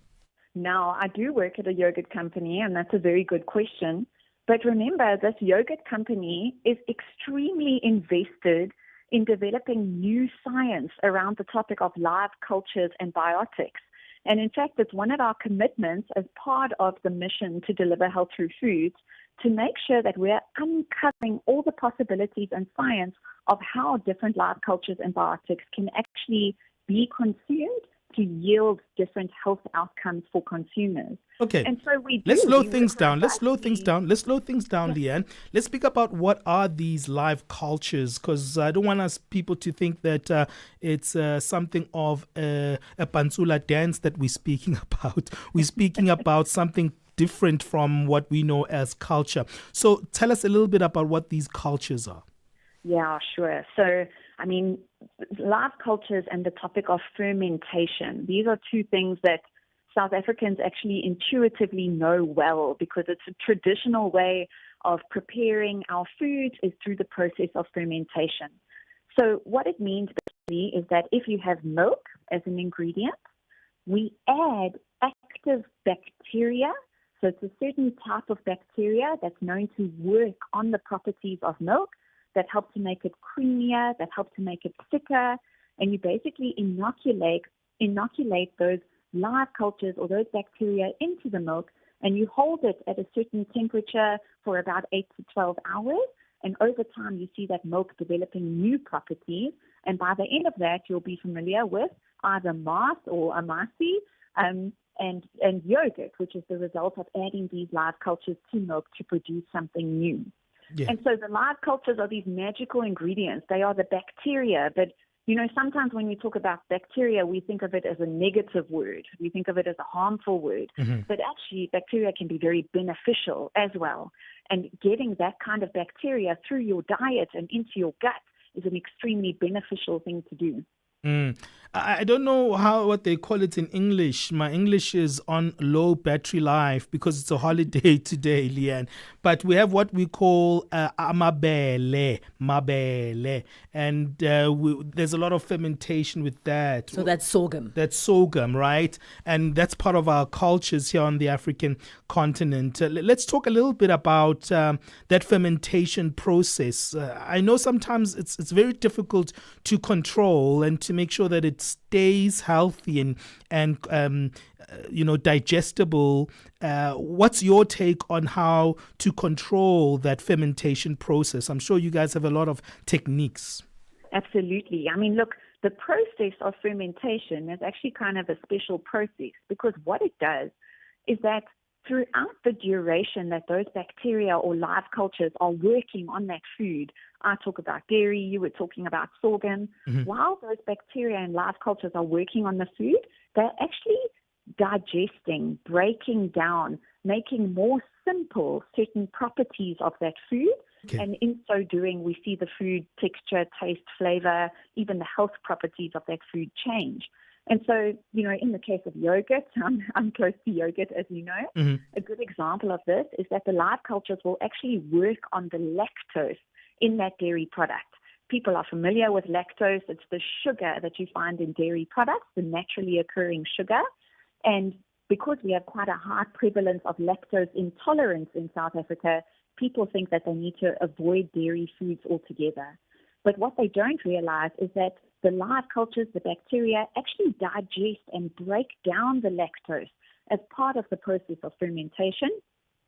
Now, I do work at a yogurt company, and that's a very good question. But remember, this yogurt company is extremely invested in developing new science around the topic of live cultures and biotics. And in fact, it's one of our commitments as part of the mission to deliver health through foods to make sure that we're uncovering all the possibilities and science of how different live cultures and biotics can actually be consumed to yield different health outcomes for consumers. Okay. And so Let's slow things down, Leanne. Let's speak about what are these live cultures, because I don't want us people to think that it's something of a Pantsula dance that we're speaking about. We're speaking about something different from what we know as culture. So tell us a little bit about what these cultures are. Yeah, sure. So, I mean, live cultures and the topic of fermentation, these are two things that South Africans actually intuitively know well, because it's a traditional way of preparing our foods is through the process of fermentation. So what it means basically is that if you have milk as an ingredient, we add active bacteria. So it's a certain type of bacteria that's known to work on the properties of milk that help to make it creamier, that help to make it thicker, and you basically inoculate those live cultures or those bacteria into the milk, and you hold it at a certain temperature for about 8 to 12 hours, and over time you see that milk developing new properties, and by the end of that you'll be familiar with either mast or amasi, and yogurt, which is the result of adding these live cultures to milk to produce something new. Yeah. And so the live cultures are these magical ingredients. They are the bacteria. But, sometimes when we talk about bacteria, we think of it as a negative word. We think of it as a harmful word. Mm-hmm. But actually, bacteria can be very beneficial as well. And getting that kind of bacteria through your diet and into your gut is an extremely beneficial thing to do. I don't know what they call it in English. My English is on low battery life because it's a holiday today, Leanne. But we have what we call mabele, and there's a lot of fermentation with that. So that's sorghum. That's sorghum, right? And that's part of our cultures here on the African continent. Let's talk a little bit about that fermentation process. I know sometimes it's very difficult to control and to make sure that it stays healthy and digestible. What's your take on how to control that fermentation process? I'm sure you guys have a lot of techniques. Absolutely. I mean, look, the process of fermentation is actually kind of a special process because what it does is that throughout the duration that those bacteria or live cultures are working on that food, I talk about dairy, you were talking about sorghum. Mm-hmm. While those bacteria and live cultures are working on the food, they're actually digesting, breaking down, making more simple certain properties of that food. Okay. And in so doing, we see the food texture, taste, flavor, even the health properties of that food change. And so, in the case of yogurt, I'm close to yogurt, as you know. Mm-hmm. A good example of this is that the live cultures will actually work on the lactose in that dairy product. People are familiar with lactose. It's the sugar that you find in dairy products, the naturally occurring sugar. And because we have quite a high prevalence of lactose intolerance in South Africa, people think that they need to avoid dairy foods altogether. But what they don't realize is that the live cultures, the bacteria, actually digest and break down the lactose as part of the process of fermentation.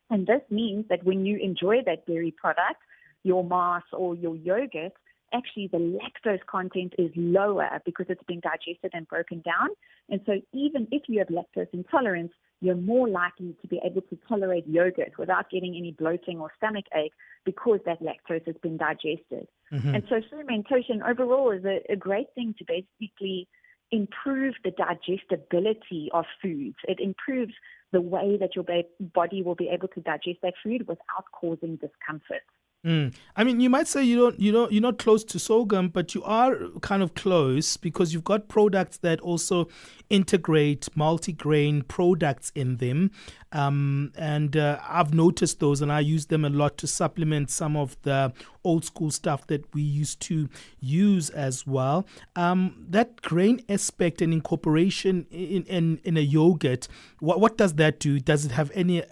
And this means that when you enjoy that dairy product, your mass or your yogurt, actually the lactose content is lower because it's been digested and broken down. And so even if you have lactose intolerance, you're more likely to be able to tolerate yogurt without getting any bloating or stomach ache because that lactose has been digested. Mm-hmm. And so fermentation overall is a great thing to basically improve the digestibility of foods. It improves the way that your body will be able to digest that food without causing discomfort. I mean, you might say you're not close to sorghum, but you are kind of close because you've got products that also integrate multi-grain products in them. And I've noticed those and I use them a lot to supplement some of the old school stuff that we used to use as well. That grain aspect and incorporation in a yogurt, what does that do? Does it have any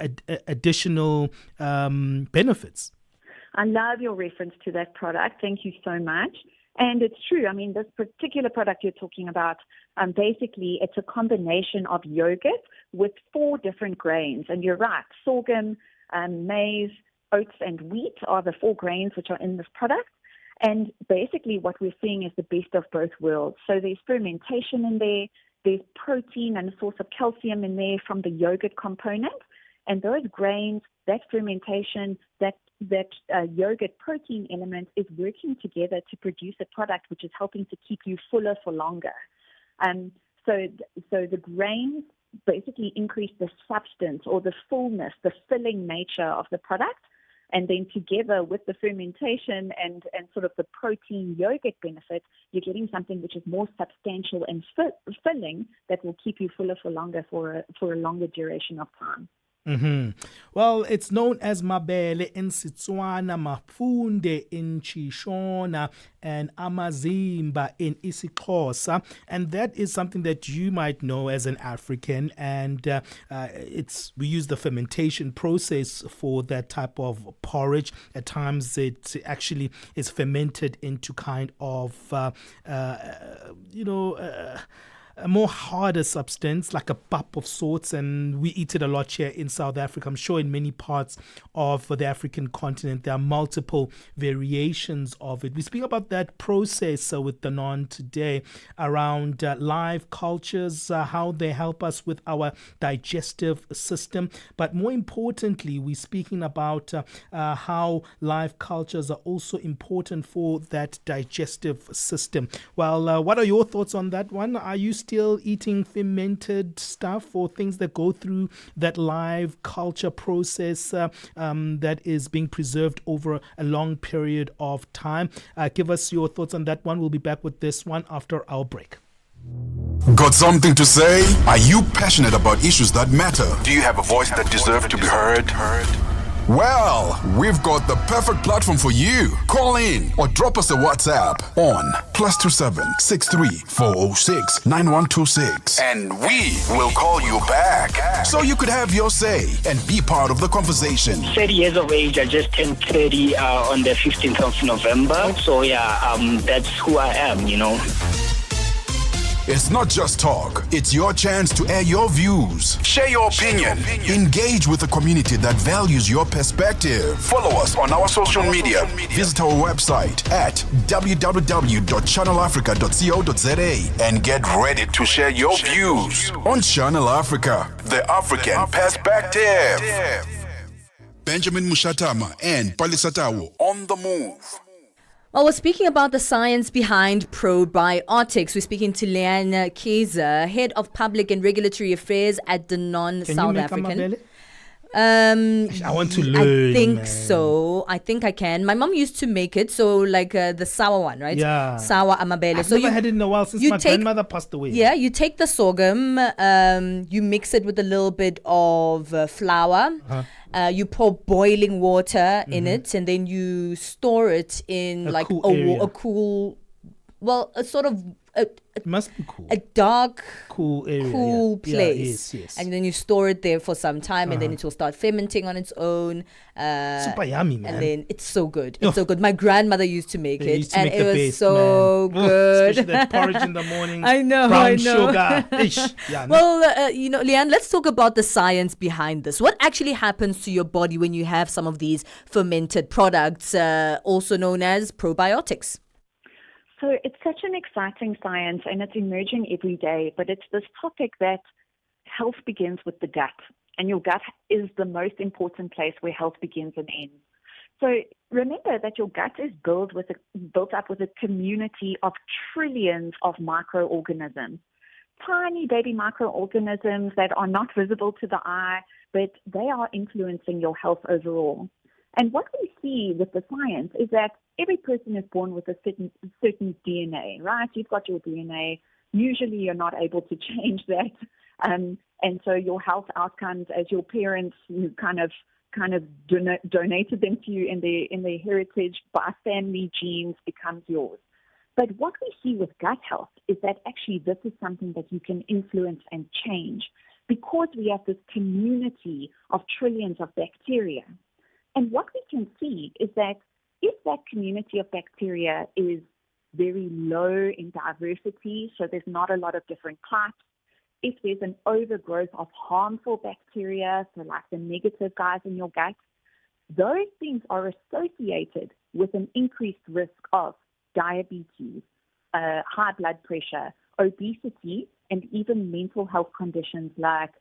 additional benefits? I love your reference to that product. Thank you so much. And it's true. I mean, this particular product you're talking about, basically it's a combination of yogurt with 4 different grains. And you're right, sorghum, maize, oats, and wheat are the 4 grains which are in this product. And basically what we're seeing is the best of both worlds. So there's fermentation in there, there's protein and a source of calcium in there from the yogurt component. And those grains, that fermentation, that yogurt protein element is working together to produce a product which is helping to keep you fuller for longer. So the grains basically increase the substance or the fullness, the filling nature of the product. And then together with the fermentation and sort of the protein yogurt benefits, you're getting something which is more substantial and filling that will keep you fuller for longer for a longer duration of time. Mm-hmm. Well, it's known as mabele in Setswana, mafunde in Chishona, and amazimba in isiXhosa, and that is something that you might know as an African. And we use the fermentation process for that type of porridge. At times, it actually is fermented into kind of a more harder substance, like a pap of sorts, and we eat it a lot here in South Africa. I'm sure in many parts of the African continent there are multiple variations of it. We speak about that process with Danon today around live cultures, how they help us with our digestive system. But more importantly, we're speaking about how live cultures are also important for that digestive system. Well, what are your thoughts on that one? Are you still eating fermented stuff or things that go through that live culture process that is being preserved over a long period of time? Give us your thoughts on that one. We'll be back with this one after our break. Got something to say? Are you passionate about issues that matter? Do you have a voice that deserves to be heard? Well, we've got the perfect platform for you. Call in or drop us a WhatsApp on +27 63 406 9126 and we will call you back so you could have your say and be part of the conversation. 30 years of age. I just turned 30 on the 15th of November. So that's who I am, It's not just talk. It's your chance to air your views, share your opinion, engage with the community that values your perspective. Follow us on our social media. Visit our website at www.channelafrica.co.za and get ready to share your views on Channel Africa, the African perspective. Benjamin Mushatama and Palesa on the move. Well, we're speaking about the science behind probiotics. We're speaking to Leanne Kaiser, Head of Public and Regulatory Affairs at Danon South African. I want to learn. I think so. I think I can. My mom used to make it, so like the sour one, right? Yeah. Sour amabele. I've never had it in a while since my grandmother passed away. Yeah, you take the sorghum, you mix it with a little bit of flour. You pour boiling water in it, and then you store it in a cool, a sort of it must be cool. A dark, cool area, cool place. Yes. And then you store it there for some time, and then it will start fermenting on its own. Super yummy, man. And then it's so good. It's so good. My grandmother used to make it, and it was best, so good. Especially that porridge in the morning. I know. Brown sugar. Well, Leanne, let's talk about the science behind this. What actually happens to your body when you have some of these fermented products, also known as probiotics? So it's such an exciting science and it's emerging every day, but it's this topic that health begins with the gut, and your gut is the most important place where health begins and ends. So remember that your gut is built up with a community of trillions of microorganisms, tiny baby microorganisms that are not visible to the eye, but they are influencing your health overall. And what we see with the science is that every person is born with a certain DNA, right? You've got your DNA. Usually you're not able to change that. And so your health outcomes, as your parents who kind of donated them to you in their heritage by family genes, becomes yours. But what we see with gut health is that actually this is something that you can influence and change because we have this community of trillions of bacteria. And what we can see is that if that community of bacteria is very low in diversity, so there's not a lot of different types, if there's an overgrowth of harmful bacteria, so like the negative guys in your gut, those things are associated with an increased risk of diabetes, high blood pressure, obesity, and even mental health conditions like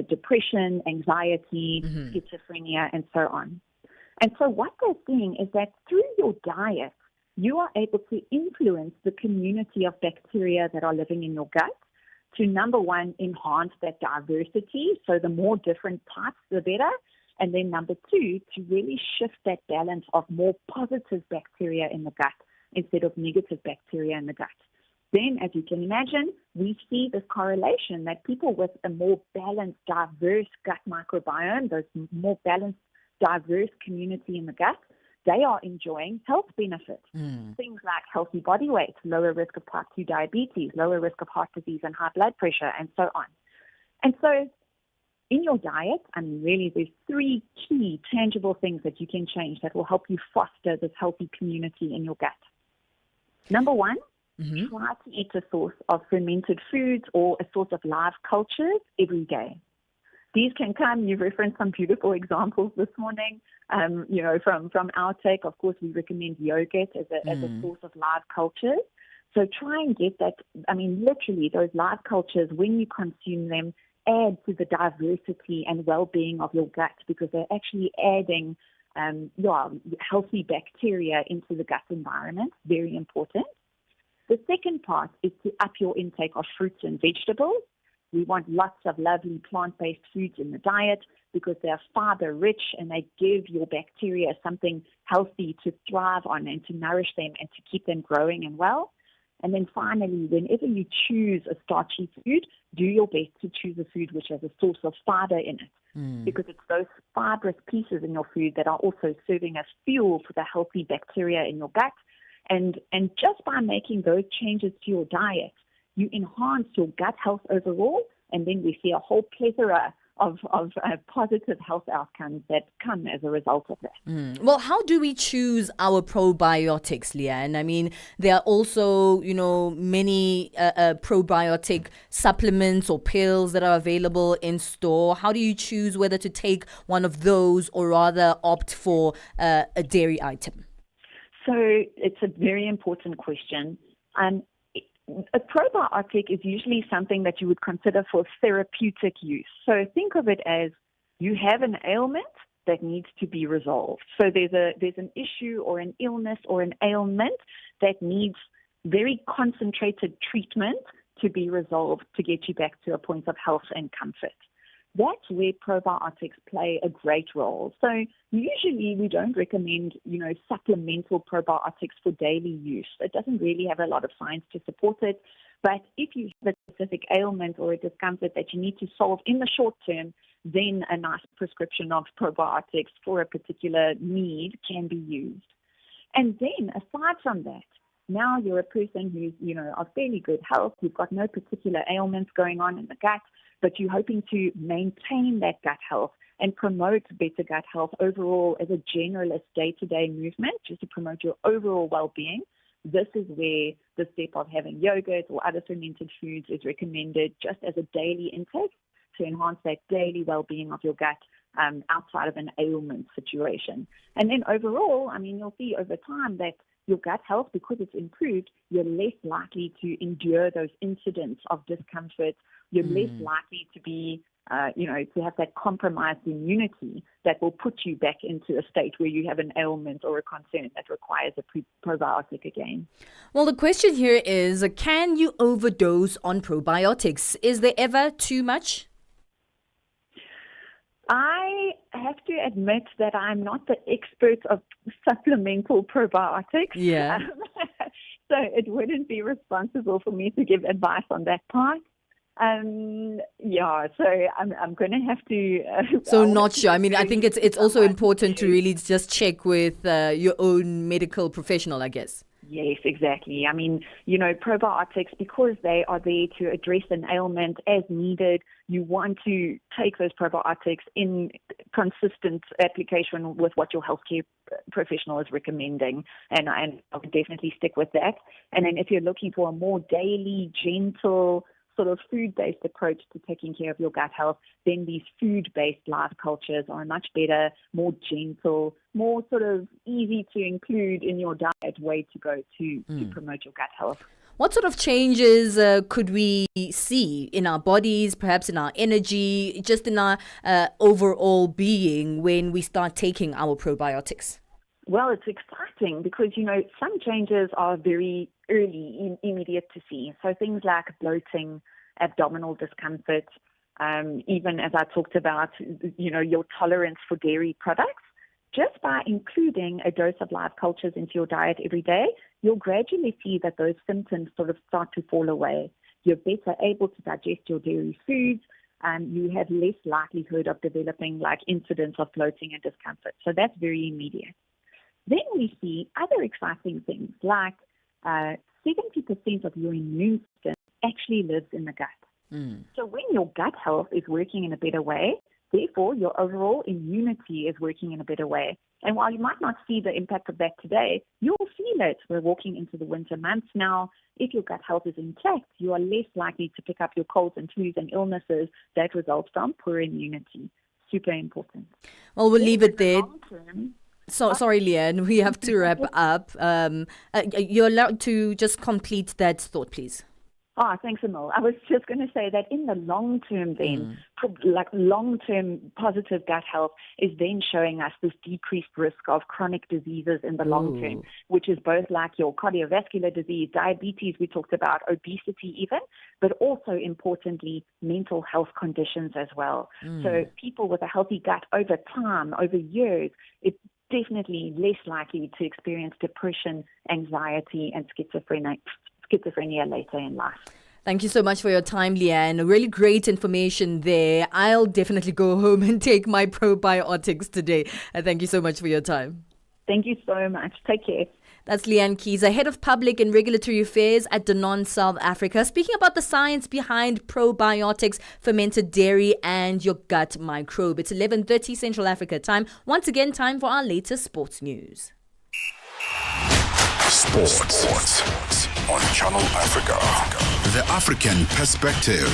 depression, anxiety, schizophrenia, and so on. And so what they're seeing is that through your diet, you are able to influence the community of bacteria that are living in your gut to, number one, enhance that diversity. So the more different types, the better. And then number two, to really shift that balance of more positive bacteria in the gut instead of negative bacteria in the gut. Then, as you can imagine, we see this correlation that people with a more balanced, diverse gut microbiome, those more balanced, diverse community in the gut, they are enjoying health benefits. Things like healthy body weight, lower risk of type 2 diabetes, lower risk of heart disease and high blood pressure, and so on. And so in your diet, really there's three key tangible things that you can change that will help you foster this healthy community in your gut. Number one try to eat a source of fermented foods or a source of live cultures every day. These can come, you've referenced some beautiful examples this morning, from our take. Of course, we recommend yogurt as a source of live cultures. So try and get that, literally those live cultures, when you consume them, add to the diversity and well-being of your gut, because they're actually adding healthy bacteria into the gut environment. Very important. The second part is to up your intake of fruits and vegetables. We want lots of lovely plant-based foods in the diet because they're fiber-rich and they give your bacteria something healthy to thrive on and to nourish them and to keep them growing and well. And then finally, whenever you choose a starchy food, do your best to choose a food which has a source of fiber in it, because it's those fibrous pieces in your food that are also serving as fuel for the healthy bacteria in your gut. And just by making those changes to your diet, you enhance your gut health overall, and then we see a whole plethora of positive health outcomes that come as a result of that. Well, how do we choose our probiotics, Leanne? There are also, many probiotic supplements or pills that are available in store. How do you choose whether to take one of those or rather opt for a dairy item? So it's a very important question. A probiotic is usually something that you would consider for therapeutic use. So think of it as you have an ailment that needs to be resolved. So there's an issue or an illness or an ailment that needs very concentrated treatment to be resolved to get you back to a point of health and comfort. That's where probiotics play a great role. So usually we don't recommend, supplemental probiotics for daily use. It doesn't really have a lot of science to support it. But if you have a specific ailment or a discomfort that you need to solve in the short term, then a nice prescription of probiotics for a particular need can be used. And then aside from that, now you're a person who's, of fairly good health. You've got no particular ailments going on in the gut, but you're hoping to maintain that gut health and promote better gut health overall as a generalist day-to-day movement, just to promote your overall well-being. This is where the step of having yogurt or other fermented foods is recommended just as a daily intake to enhance that daily well-being of your gut outside of an ailment situation. And then overall, you'll see over time that your gut health, because it's improved, you're less likely to endure those incidents of discomfort. You're less likely to be, to have that compromised immunity that will put you back into a state where you have an ailment or a concern that requires a probiotic again. Well, the question here is, can you overdose on probiotics? Is there ever too much? I have to admit that I'm not the expert of supplemental probiotics. Yeah. So it wouldn't be responsible for me to give advice on that part. So I'm going to have to. So not sure. I think it's also important to really just check with your own medical professional, I guess. Yes, exactly. Probiotics, because they are there to address an ailment as needed, you want to take those probiotics in consistent application with what your healthcare professional is recommending. And I would definitely stick with that. And then if you're looking for a more daily, gentle, sort of food-based approach to taking care of your gut health, then these food-based live cultures are a much better, more gentle, more sort of easy to include in your diet way to go to promote your gut health. What sort of changes could we see in our bodies, perhaps in our energy, just in our overall being when we start taking our probiotics? Well, it's exciting because, some changes are very early, immediate to see. So things like bloating, abdominal discomfort, even as I talked about, your tolerance for dairy products. Just by including a dose of live cultures into your diet every day, you'll gradually see that those symptoms sort of start to fall away. You're better able to digest your dairy foods, and you have less likelihood of developing incidents of bloating and discomfort. So that's very immediate. Then we see other exciting things like 70% of your immune system actually lives in the gut. So when your gut health is working in a better way, Therefore, your overall immunity is working in a better way. And while you might not see the impact of that today, you'll feel it. We're walking into the winter months now. If your gut health is intact, you are less likely to pick up your colds and flus and illnesses that result from poor immunity. Super important. Well, we'll leave it there. Sorry, Leanne, we have to wrap up. You're allowed to just complete that thought, please. Thanks, Emil. I was just going to say that in the long term then, long-term positive gut health is then showing us this decreased risk of chronic diseases in the long term, which is both like your cardiovascular disease, diabetes we talked about, obesity even, but also importantly, mental health conditions as well. So people with a healthy gut over time, over years, it's definitely less likely to experience depression, anxiety, and schizophrenia later in life. Thank you so much for your time, Leanne. Really great information there. I'll definitely go home and take my probiotics today. Thank you so much for your time. Thank you so much. Take care. That's Leanne Keys, Head of Public and Regulatory Affairs at Danone South Africa, speaking about the science behind probiotics, fermented dairy, and your gut microbe. It's 11:30 Central Africa time. Once again, time for our latest sports news. Sports on Channel Africa. The African perspective.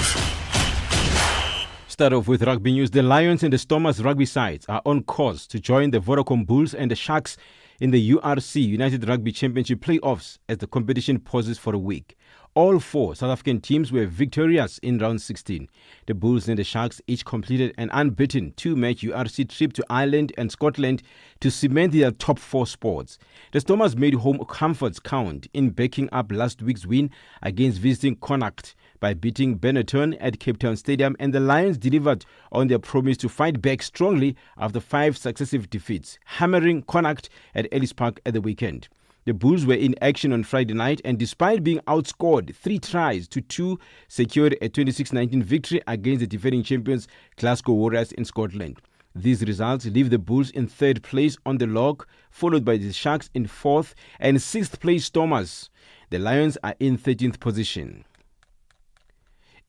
Start off with rugby news. The Lions and the Stormers rugby sides are on course to join the Vodacom Bulls and the Sharks in the URC United Rugby Championship playoffs as the competition pauses for a week. All four South African teams were victorious in round 16. The Bulls and the Sharks each completed an unbeaten two-match URC trip to Ireland and Scotland to cement their top four spots. The Stormers made home comforts count in backing up last week's win against visiting Connacht by beating Benetton at Cape Town Stadium, and the Lions delivered on their promise to fight back strongly after 5 successive defeats, hammering Connacht at Ellis Park at the weekend. The Bulls were in action on Friday night and despite being outscored 3-2, secured a 26-19 victory against the defending champions Glasgow Warriors in Scotland. These results leave the Bulls in 3rd place on the log, followed by the Sharks in 4th and 6th place Stormers. The Lions are in 13th position.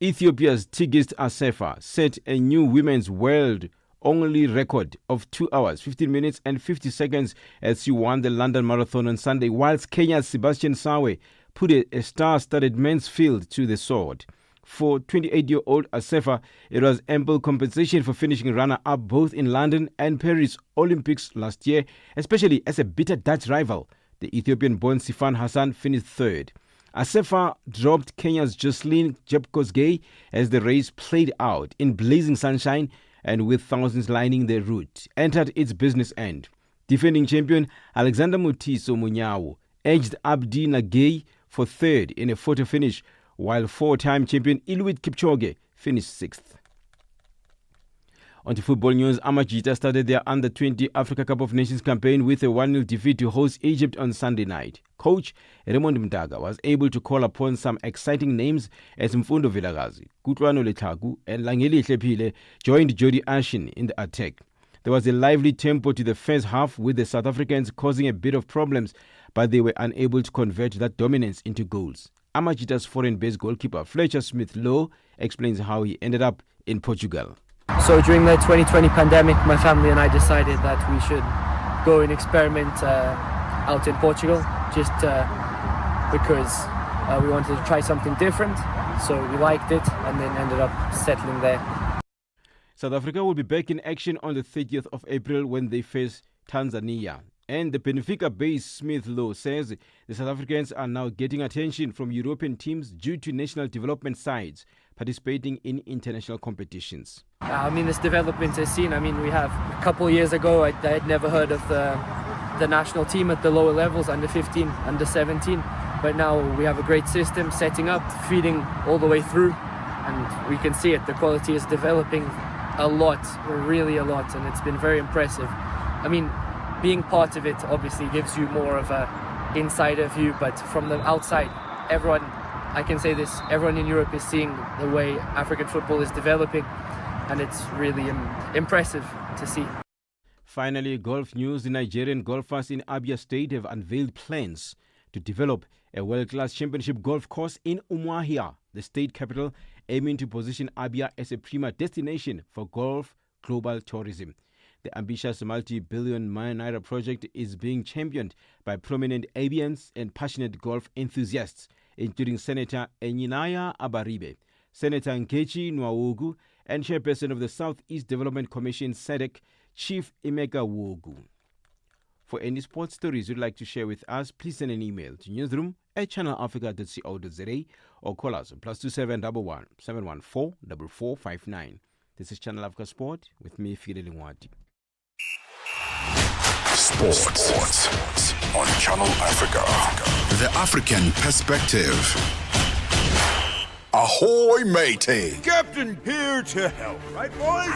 Ethiopia's Tigist Assefa set a new women's world only record of 2 hours, 15 minutes and 50 seconds as she won the London Marathon on Sunday, whilst Kenya's Sebastian Sawe put a star-studded men's field to the sword. For 28-year-old Assefa, it was ample compensation for finishing runner-up both in London and Paris Olympics last year, especially as a bitter Dutch rival. The Ethiopian-born Sifan Hassan finished 3rd. Assefa dropped Kenya's Jocelyn Jepkosgei as the race played out in blazing sunshine and with thousands lining the route, entered its business end. Defending champion Alexander Mutiso Munyawu edged Abdi Nagay for 3rd in a photo finish, while 4-time champion Eliud Kipchoge finished 6th. On to football news, Amajita started their Under-20 Africa Cup of Nations campaign with a 1-0 defeat to host Egypt on Sunday night. Coach Raymond Mdaga was able to call upon some exciting names as Mfundo Vilagazi, Kutlwano Lethaku and Langeli Hlepile joined Jody Ashin in the attack. There was a lively tempo to the first half with the South Africans causing a bit of problems, but they were unable to convert that dominance into goals. Amajita's foreign-based goalkeeper Fletcher Smith-Lowe explains how he ended up in Portugal. So during the 2020 pandemic, my family and I decided that we should go and experiment out in Portugal, just because we wanted to try something different. So we liked it and then ended up settling there. South Africa will be back in action on the 30th of April when they face Tanzania. And the Benfica-based Smith-Lowe says the South Africans are now getting attention from European teams due to national development sides participating in international competitions. This development is seen. We have a couple of years ago, I had never heard of the national team at the lower levels, under 15, under 17. But now we have a great system setting up, feeding all the way through. And we can see it. The quality is developing a lot, really a lot. And it's been very impressive. Being part of it obviously gives you more of a insider view, but from the outside, everyone, I can say this, everyone in Europe is seeing the way African football is developing, and it's really impressive to see. Finally, golf news. The Nigerian golfers in Abia State have unveiled plans to develop a world-class championship golf course in Umuahia, the state capital, aiming to position Abia as a premier destination for golf global tourism. The ambitious multi-billion naira project is being championed by prominent avians and passionate golf enthusiasts, including Senator Enyinaya Abaribe, Senator Nkechi Nwawogu, and Chairperson of the Southeast Development Commission, SADC, Chief Emeka Wogu. For any sports stories you'd like to share with us, please send an email to newsroom@channelafrica.co.za or call us +2711 714 4459. This is Channel Africa Sport with me, Fidel Ngwati. Sports on Channel Africa. The African perspective. Ahoy, matey! Captain here to help, right, boys?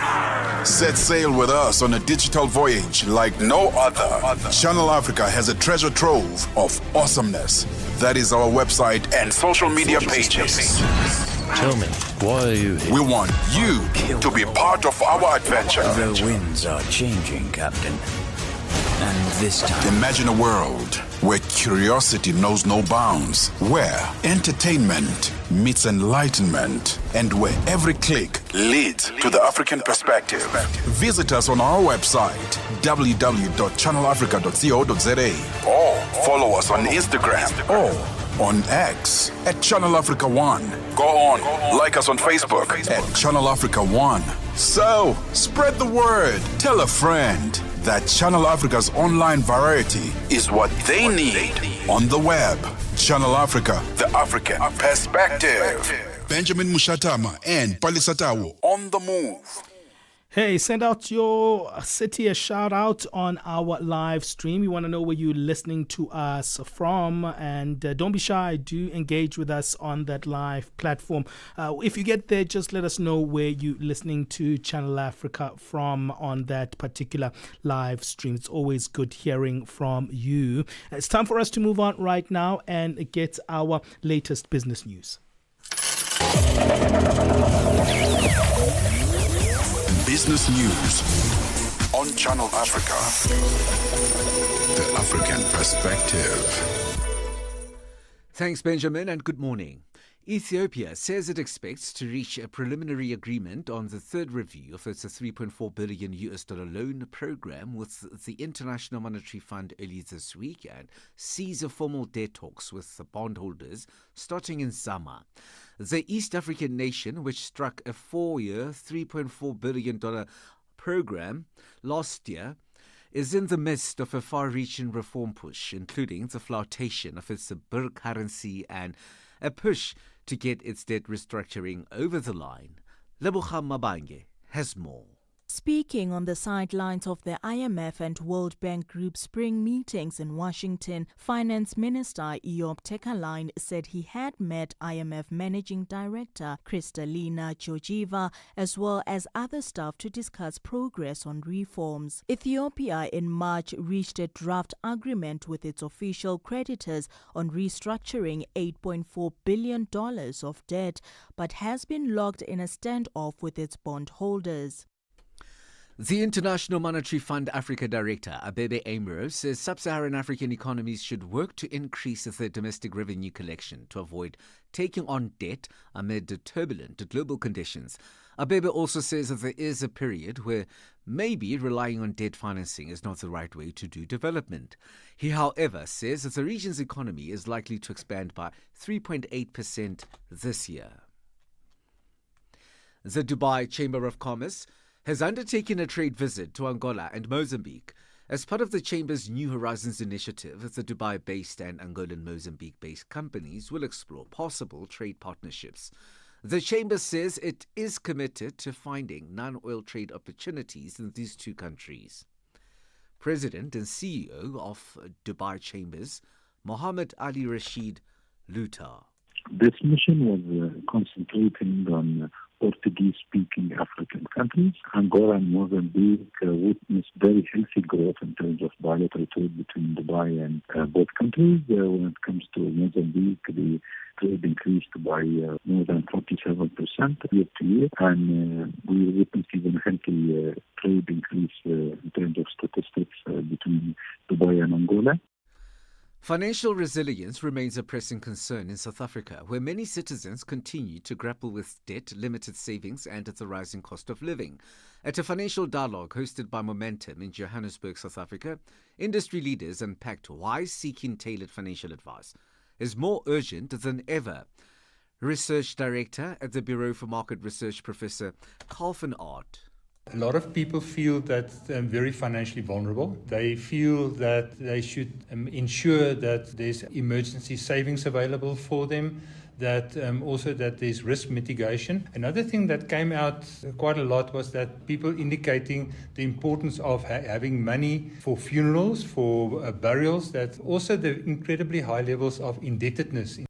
Set sail with us on a digital voyage like no other. Channel Africa has a treasure trove of awesomeness. That is our website and social media pages. Tell me, why are you here? We want you to be part of our adventure. The winds are changing, Captain. And this time... Imagine a world where curiosity knows no bounds, where entertainment meets enlightenment, and where every click leads to the African perspective. Visit us on our website, www.channelafrica.co.za, or follow us on Instagram or on X at Channel Africa 1. Go on, like us on Facebook at Channel Africa 1. So, spread the word. Tell a friend that Channel Africa's online variety is what they need on the web. Channel Africa, the African perspective. Benjamin Mushatama and Palesa on the move. Hey, send out your city a shout out on our live stream. We want to know where you're listening to us from, and don't be shy. Do engage with us on that live platform. If you get there, just let us know where you're listening to Channel Africa from on that particular live stream. It's always good hearing from you. It's time for us to move on right now and get our latest business news. Business news on Channel Africa. The African perspective. Thanks, Benjamin, and good morning. Ethiopia says it expects to reach a preliminary agreement on the third review of its $3.4 billion loan program with the International Monetary Fund early this week and seize a formal debt talks with the bondholders starting in Zama. The East African nation, which struck a 4-year, $3.4 billion program last year, is in the midst of a far-reaching reform push, including the flotation of its birr currency and a push to get its debt restructuring over the line. Leboga Mabange has more. Speaking on the sidelines of the IMF and World Bank Group spring meetings in Washington, Finance Minister Eyob Tekalain said he had met IMF Managing Director Kristalina Georgieva as well as other staff to discuss progress on reforms. Ethiopia in March reached a draft agreement with its official creditors on restructuring $8.4 billion of debt, but has been locked in a standoff with its bondholders. The International Monetary Fund Africa Director, Abebe Amro, says sub-Saharan African economies should work to increase their domestic revenue collection to avoid taking on debt amid turbulent global conditions. Abebe also says that there is a period where maybe relying on debt financing is not the right way to do development. He, however, says that the region's economy is likely to expand by 3.8% this year. The Dubai Chamber of Commerce has undertaken a trade visit to Angola and Mozambique. As part of the Chamber's New Horizons initiative, the Dubai-based and Angolan-Mozambique-based companies will explore possible trade partnerships. The Chamber says it is committed to finding non-oil trade opportunities in these two countries. President and CEO of Dubai Chambers, Mohammed Ali Rashid Lutar. This mission was concentrating on Portuguese-speaking African countries. Angola and Mozambique witnessed very healthy growth in terms of bilateral trade between Dubai and both countries. When it comes to Mozambique, the trade increased by more than 47% year to year, and we witnessed even a healthy trade increase in terms of statistics between Dubai and Angola. Financial resilience remains a pressing concern in South Africa, where many citizens continue to grapple with debt, limited savings, and the rising cost of living. At a financial dialogue hosted by Momentum in Johannesburg, South Africa, industry leaders unpacked why seeking tailored financial advice is more urgent than ever. Research Director at the Bureau for Market Research, Professor Carl van Aert. A lot of people feel that they're very financially vulnerable. They feel that they should ensure that there's emergency savings available for them, that also that there's risk mitigation. Another thing that came out quite a lot was that people indicating the importance of having money for funerals, for burials, that also the incredibly high levels of indebtedness.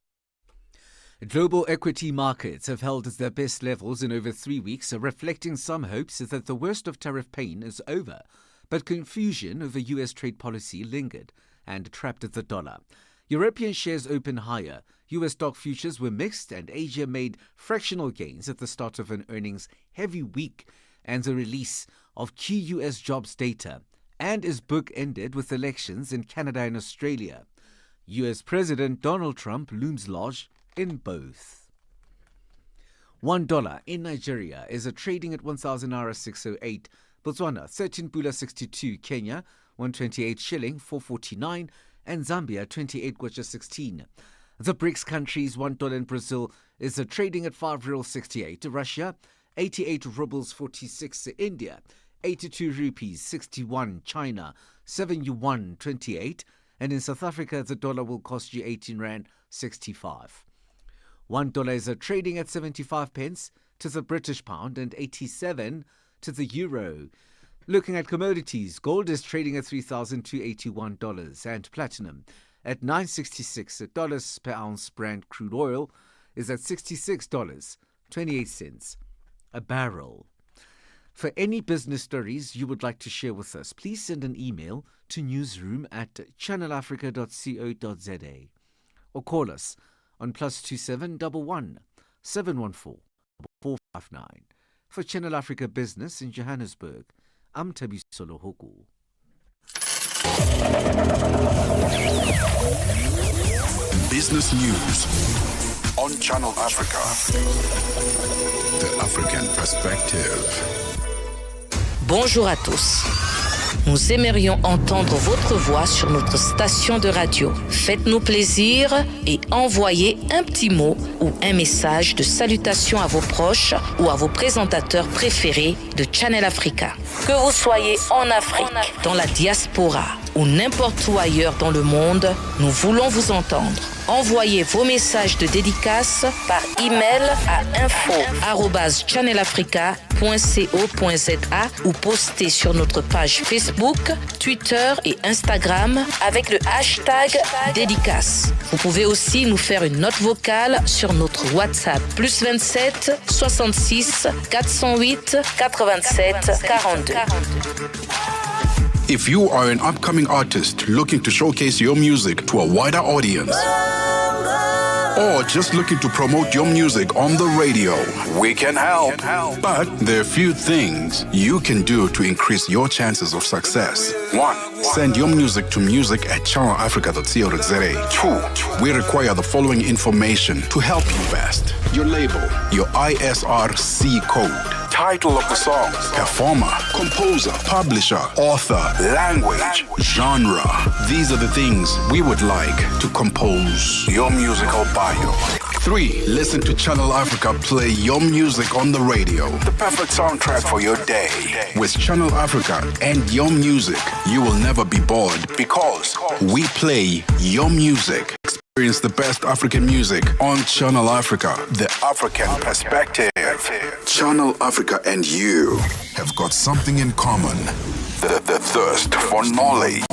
Global equity markets have held at their best levels in over 3 weeks, reflecting some hopes that the worst of tariff pain is over. But confusion over US trade policy lingered and trapped the dollar. European shares opened higher. US stock futures were mixed, and Asia made fractional gains at the start of an earnings-heavy week and the release of key US jobs data, and is book-ended with elections in Canada and Australia. US President Donald Trump looms large in both. $1 in Nigeria is trading at 1,000 naira 608, Botswana 13 pula 62, Kenya 128 shilling 449, and Zambia 28 kwacha 16. The BRICS countries, $1 in Brazil is trading at 5 real 68, Russia 88 rubles 46, India 82 rupees 61, China 7 yuan 28, and in South Africa the dollar will cost you 18 rand 65. $1 is trading at 75 pence to the British pound and 87 to the euro. Looking at commodities, gold is trading at $3,281 and platinum at $966 per ounce. Brent crude oil is at $66.28 a barrel. For any business stories you would like to share with us, please send an email to newsroom@channelafrica.co.za or call us on +27 11 714 459. For Channel Africa Business in Johannesburg, I'm Tabiso Lohoko. Business news on Channel Africa. The African perspective. Bonjour à tous. Nous aimerions entendre votre voix sur notre station de radio. Faites-nous plaisir et envoyez un petit mot ou un message de salutation à vos proches ou à vos présentateurs préférés de Channel Africa. Que vous soyez en Afrique, dans la diaspora ou n'importe où ailleurs dans le monde, nous voulons vous entendre. Envoyez vos messages de dédicace par email à info@channelafrica.co.za ou postez sur notre page Facebook, Twitter et Instagram avec le hashtag dédicace. Vous pouvez aussi nous faire une note vocale sur notre WhatsApp +27 66 408 87 42. If you are an upcoming artist looking to showcase your music to a wider audience, or just looking to promote your music on the radio, we can help. But there are few things you can do to increase your chances of success. 1. Send your music to music@channelafrica.co.za. 2. We require the following information to help you best. Your label, your ISRC code, title of the song, performer, composer, publisher, author, language, genre. These are the things we would like to compose your musical bio. 3. Listen to Channel Africa play your music on the radio. The perfect soundtrack for your day. With Channel Africa and your music, you will never be bored because we play your music. Experience the best African music on Channel Africa, the African perspective. Channel Africa and you have got something in common. The thirst for knowledge.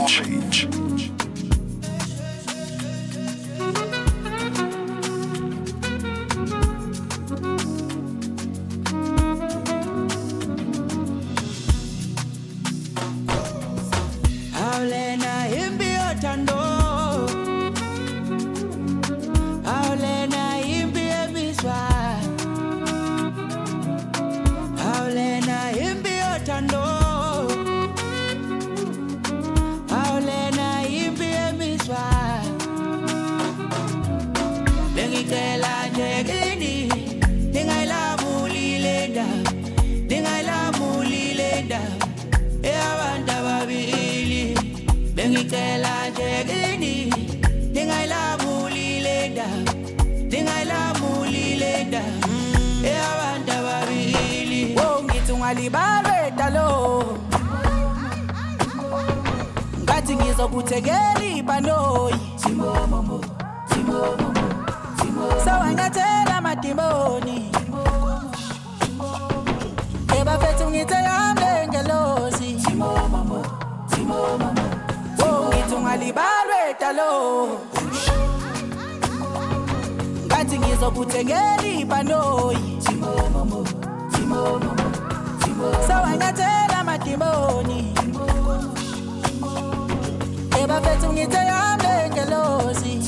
Aulena Bengicela nje kini Ndingayilamulile ndaba Ndingayilamulile ndaba Eyabantu ababili Bengicela nje kini Ndingayilamulile ndaba Ndingayilamulile ndaba Eyabantu ababili Oh ngithi ungalibalwe dalo Ngathi ngizokuthekela ibhanoyi Timomomo Sawangathela amadimoni Ebafethu ngithe yami ngelozi Timomomo Oh ngithi ungalibalwe dalo Ngathi ngizokuthekela ibhanoyi Timomomo Sawangathela amadimoni Ebafethu ngithe yami ngelozi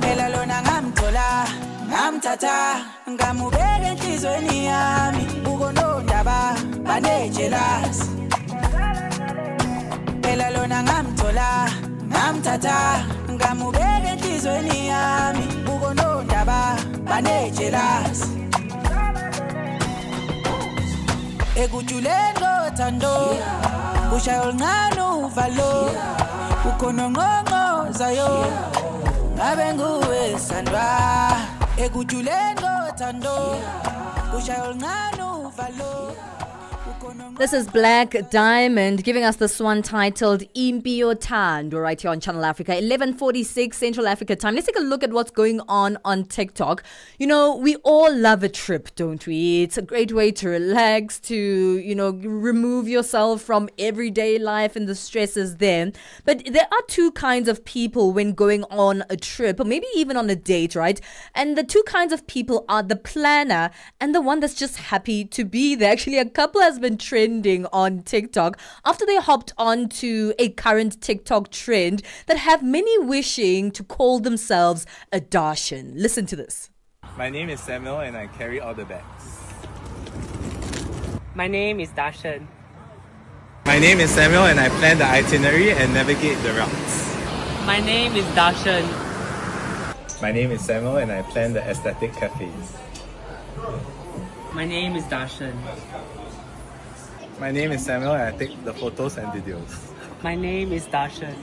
Phela lona ngamthola ngamthatha ngamubeka enhlizweni yami ukonondaba banejelas Phela lona ngamthola ngamthatha ngamubeka enhlizweni yami ukonondaba banejelas Ekujuleni ngothando Ushaya oluncane uvalo Ukhona ngqongqozayo Ngabe nguwe sandwa Ekujuleni ngothando Ushaya oluncane uvalo This is Black Diamond giving us this one titled Impi Yothando right here on Channel Africa, 11:46 Central Africa time. Let's take a look at what's going on TikTok. You know, we all love a trip, don't we? It's a great way to relax, to, you know, remove yourself from everyday life and the stresses there. But there are two kinds of people when going on a trip, or maybe even on a date, right? And the two kinds of people are the planner and the one that's just happy to be there. Actually, a couple has been trending on TikTok after they hopped onto a current TikTok trend that have many wishing to call themselves a Darshan. Listen to this. My name is Samuel and I carry all the bags. My name is Darshan. My name is Samuel and I plan the itinerary and navigate the routes. My name is Darshan. My name is Samuel and I plan the aesthetic cafes. My name is Darshan. My name is Samuel and I take the photos and videos. My name is Darshan.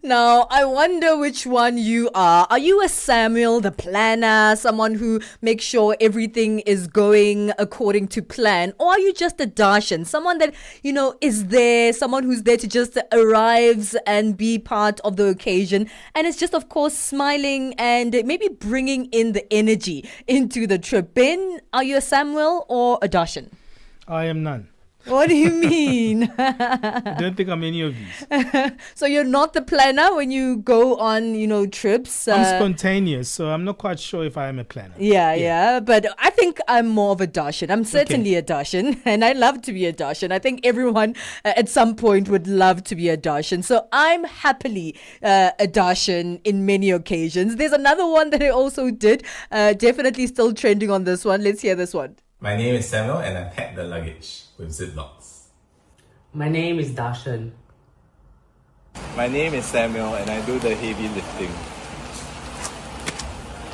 Now, I wonder which one you are. Are you a Samuel, the planner, someone who makes sure everything is going according to plan? Or are you just a Darshan, someone that, you know, is there, someone who's there to just arrives and be part of the occasion? And it's just, of course, smiling and maybe bringing in the energy into the trip. Ben, are you a Samuel or a Darshan? I am none. What do you mean? I don't think I'm any of these. So you're not the planner when you go on, you know, trips? I'm spontaneous, so I'm not quite sure if I am a planner. Yeah. But I think I'm more of a Darshan. I'm certainly a Darshan, and I love to be a Darshan. I think everyone at some point would love to be a Darshan. So I'm happily a Darshan in many occasions. There's another one that I also did, definitely still trending on this one. Let's hear this one. My name is Samuel and I pack the luggage with ziplocs. My name is Darshan. My name is Samuel and I do the heavy lifting.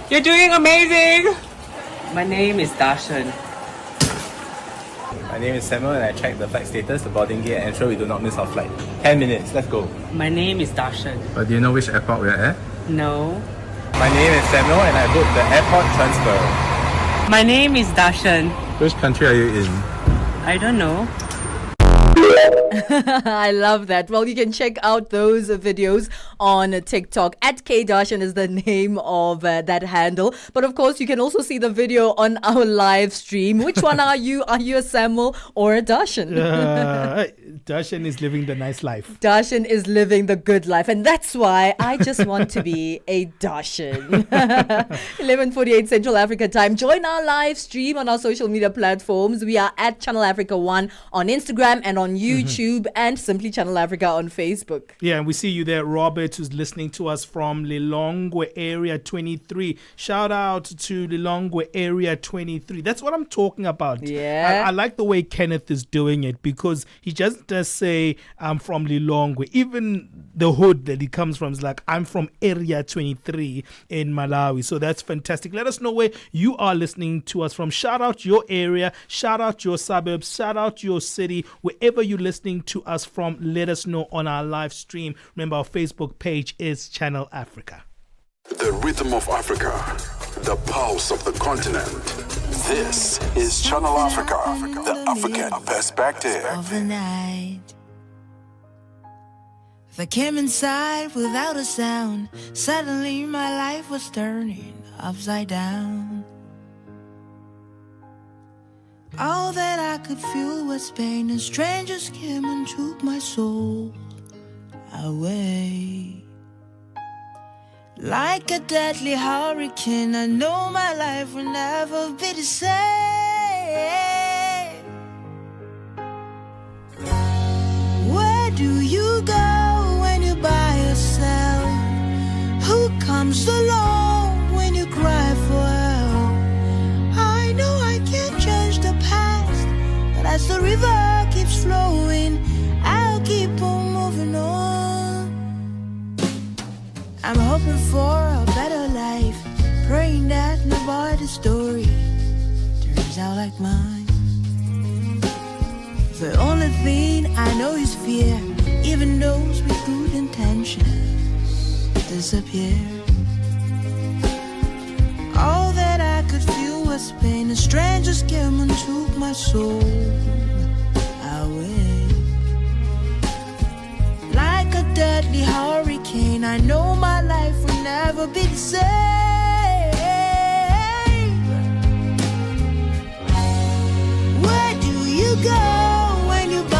You're doing amazing! My name is Darshan. My name is Samuel and I check the flight status, the boarding gate, and ensure we do not miss our flight. 10 minutes, let's go. My name is Darshan. But do you know which airport we're at? No. My name is Samuel and I booked the airport transfer. My name is Darshan. Which country are you in? I don't know. I love that. Well, you can check out those videos on TikTok. At KDarshan is the name of that handle. But of course, you can also see the video on our live stream. Which one are you? Are you a Samuel or a Darshan? Darshan is living the nice life. Darshan is living the good life. And that's why I just want to be a Darshan. 11:48 Central Africa time. Join our live stream on our social media platforms. We are at Channel Africa 1 on Instagram and on on YouTube and Simply Channel Africa on Facebook. Yeah, and we see you there, Robert, who's listening to us from Lilongwe Area 23. Shout out to Lilongwe Area 23. That's what I'm talking about. Yeah. I like the way Kenneth is doing it, because he just does say, I'm from Lilongwe. Even the hood that he comes from is like, I'm from Area 23 in Malawi. So that's fantastic. Let us know where you are listening to us from. Shout out your area, shout out your suburbs, shout out your city, wherever you're listening to us from. Let us know on our live stream. Remember, our Facebook page is Channel Africa. The rhythm of Africa, the pulse of the continent. This is Channel Africa, the African perspective. Overnight, if I came inside without a sound, suddenly my life was turning upside down. All that I could feel was pain, and strangers came and took my soul away. Like a deadly hurricane, I know my life will never be the same. Where do you go when you're by yourself? Who comes along when you cry for help? I know I can't change the past, but as the river keeps flowing, I'll keep on moving on. I'm hoping for a better life, praying that nobody's story turns out like mine. The only thing I know is fear, even those with good intentions disappear. All that I could feel was pain, and strangers came and took my soul away. Like a deadly hurricane, I know my life will never be the same. Where do you go when you buy?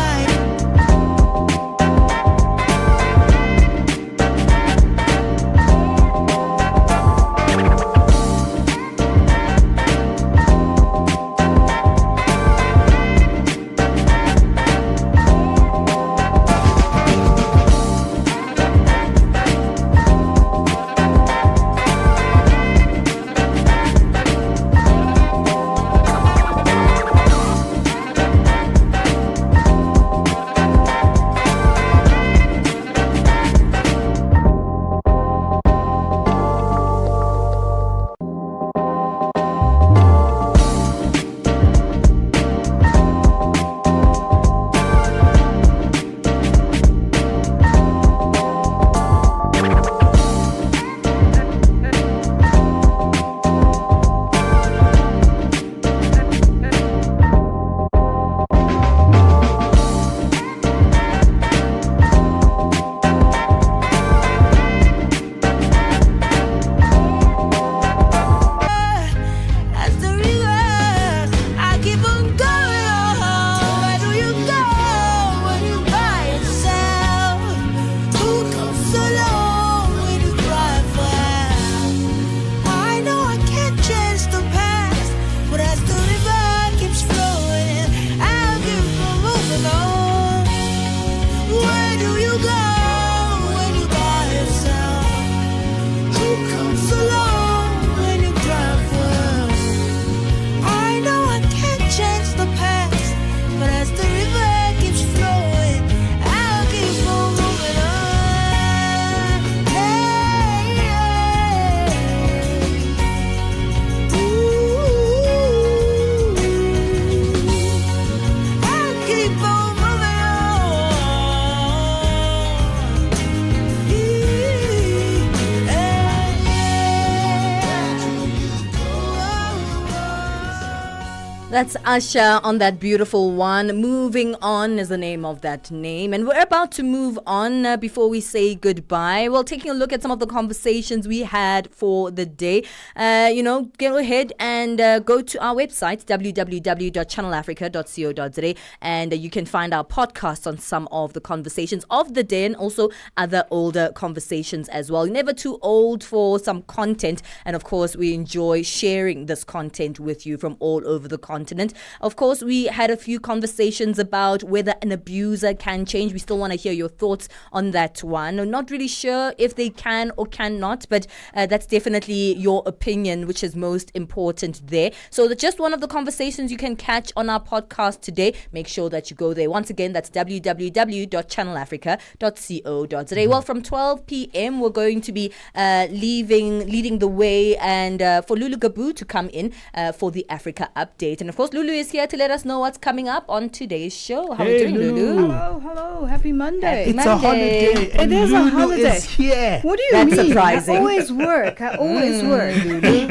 That's Asha on that beautiful one. Moving On is the name of that name. And we're about to move on before we say goodbye. Well, taking a look at some of the conversations we had for the day. Go ahead and go to our website, www.channelafrica.co.za, and you can find our podcast on some of the conversations of the day and also other older conversations as well. Never too old for some content. And of course, we enjoy sharing this content with you from all over the continent. continent. Of course, we had a few conversations about whether an abuser can change. We still want to hear your thoughts on that one. I'm not really sure if they can or cannot, but that's definitely your opinion, which is most important there. So that's just one of the conversations you can catch on our podcast today. Make sure that you go there. Once again, that's www.channelafrica.co.za. Well, from 12 p.m., we're going to be leading the way and for Lulu Gabu to come in for the Africa update. And of course, Lulu is here to let us know what's coming up on today's show. How are you doing, Lulu? Hello. Happy Monday. It's a holiday. It is Lulu a holiday. Is here. What do you That's mean? surprising. I always work. Lulu.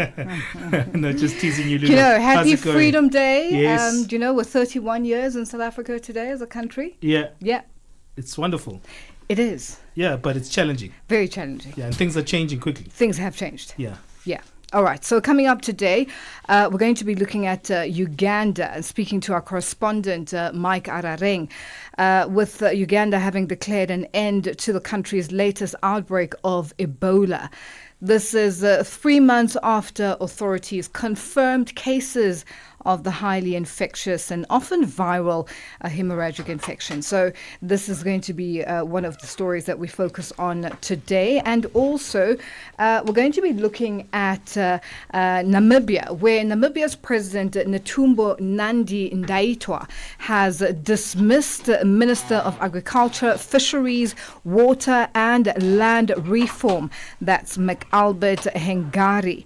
No, just teasing you, Lulu. Happy How's it going? Freedom Day. Yes. We're 31 years in South Africa today as a country. Yeah. Yeah. It's wonderful. It is. Yeah, but it's challenging. Very challenging. Yeah, and things are changing quickly. Things have changed. Yeah. Yeah. All right. So coming up today, we're going to be looking at Uganda and speaking to our correspondent, Mike Arareng, with Uganda having declared an end to the country's latest outbreak of Ebola. This is 3 months after authorities confirmed cases of the highly infectious and often viral hemorrhagic infection. So this is going to be one of the stories that we focus on today. And also, we're going to be looking at Namibia, where Namibia's President Netumbo Nandi-Ndaitwah has dismissed Minister of Agriculture, Fisheries, Water and Land Reform. That's McAlbert Hengari.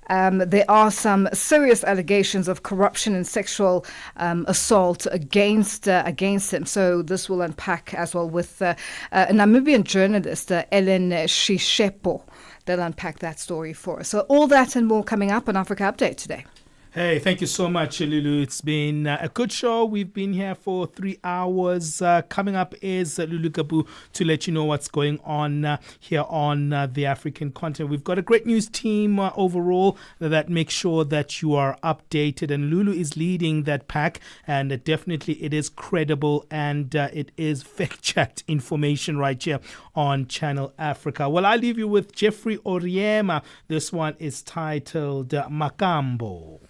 There are some serious allegations of corruption and sexual assault against him. So this will unpack as well with a Namibian journalist, Ellen Shishepo. They'll unpack that story for us. So all that and more coming up on Africa Update today. Hey, thank you so much, Lulu. It's been a good show. We've been here for 3 hours. Coming up is Lulu Gabu to let you know what's going on here on the African continent. We've got a great news team overall that makes sure that you are updated. And Lulu is leading that pack. And definitely it is credible and it is fact-checked information right here on Channel Africa. Well, I leave you with Jeffrey Oriema. This one is titled Makambo.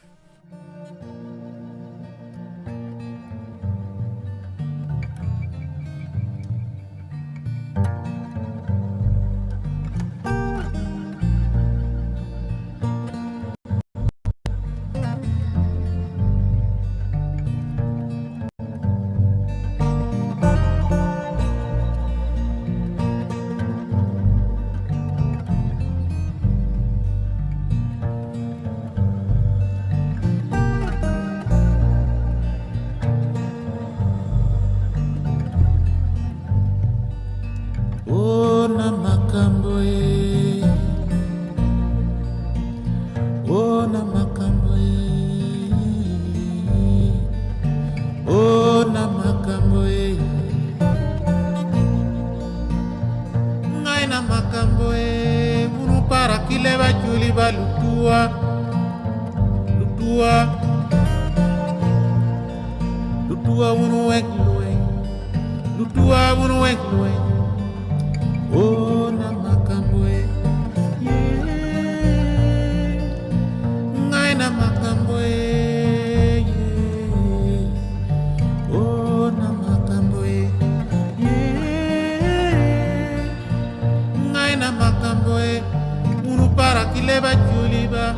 Para que leva Juliba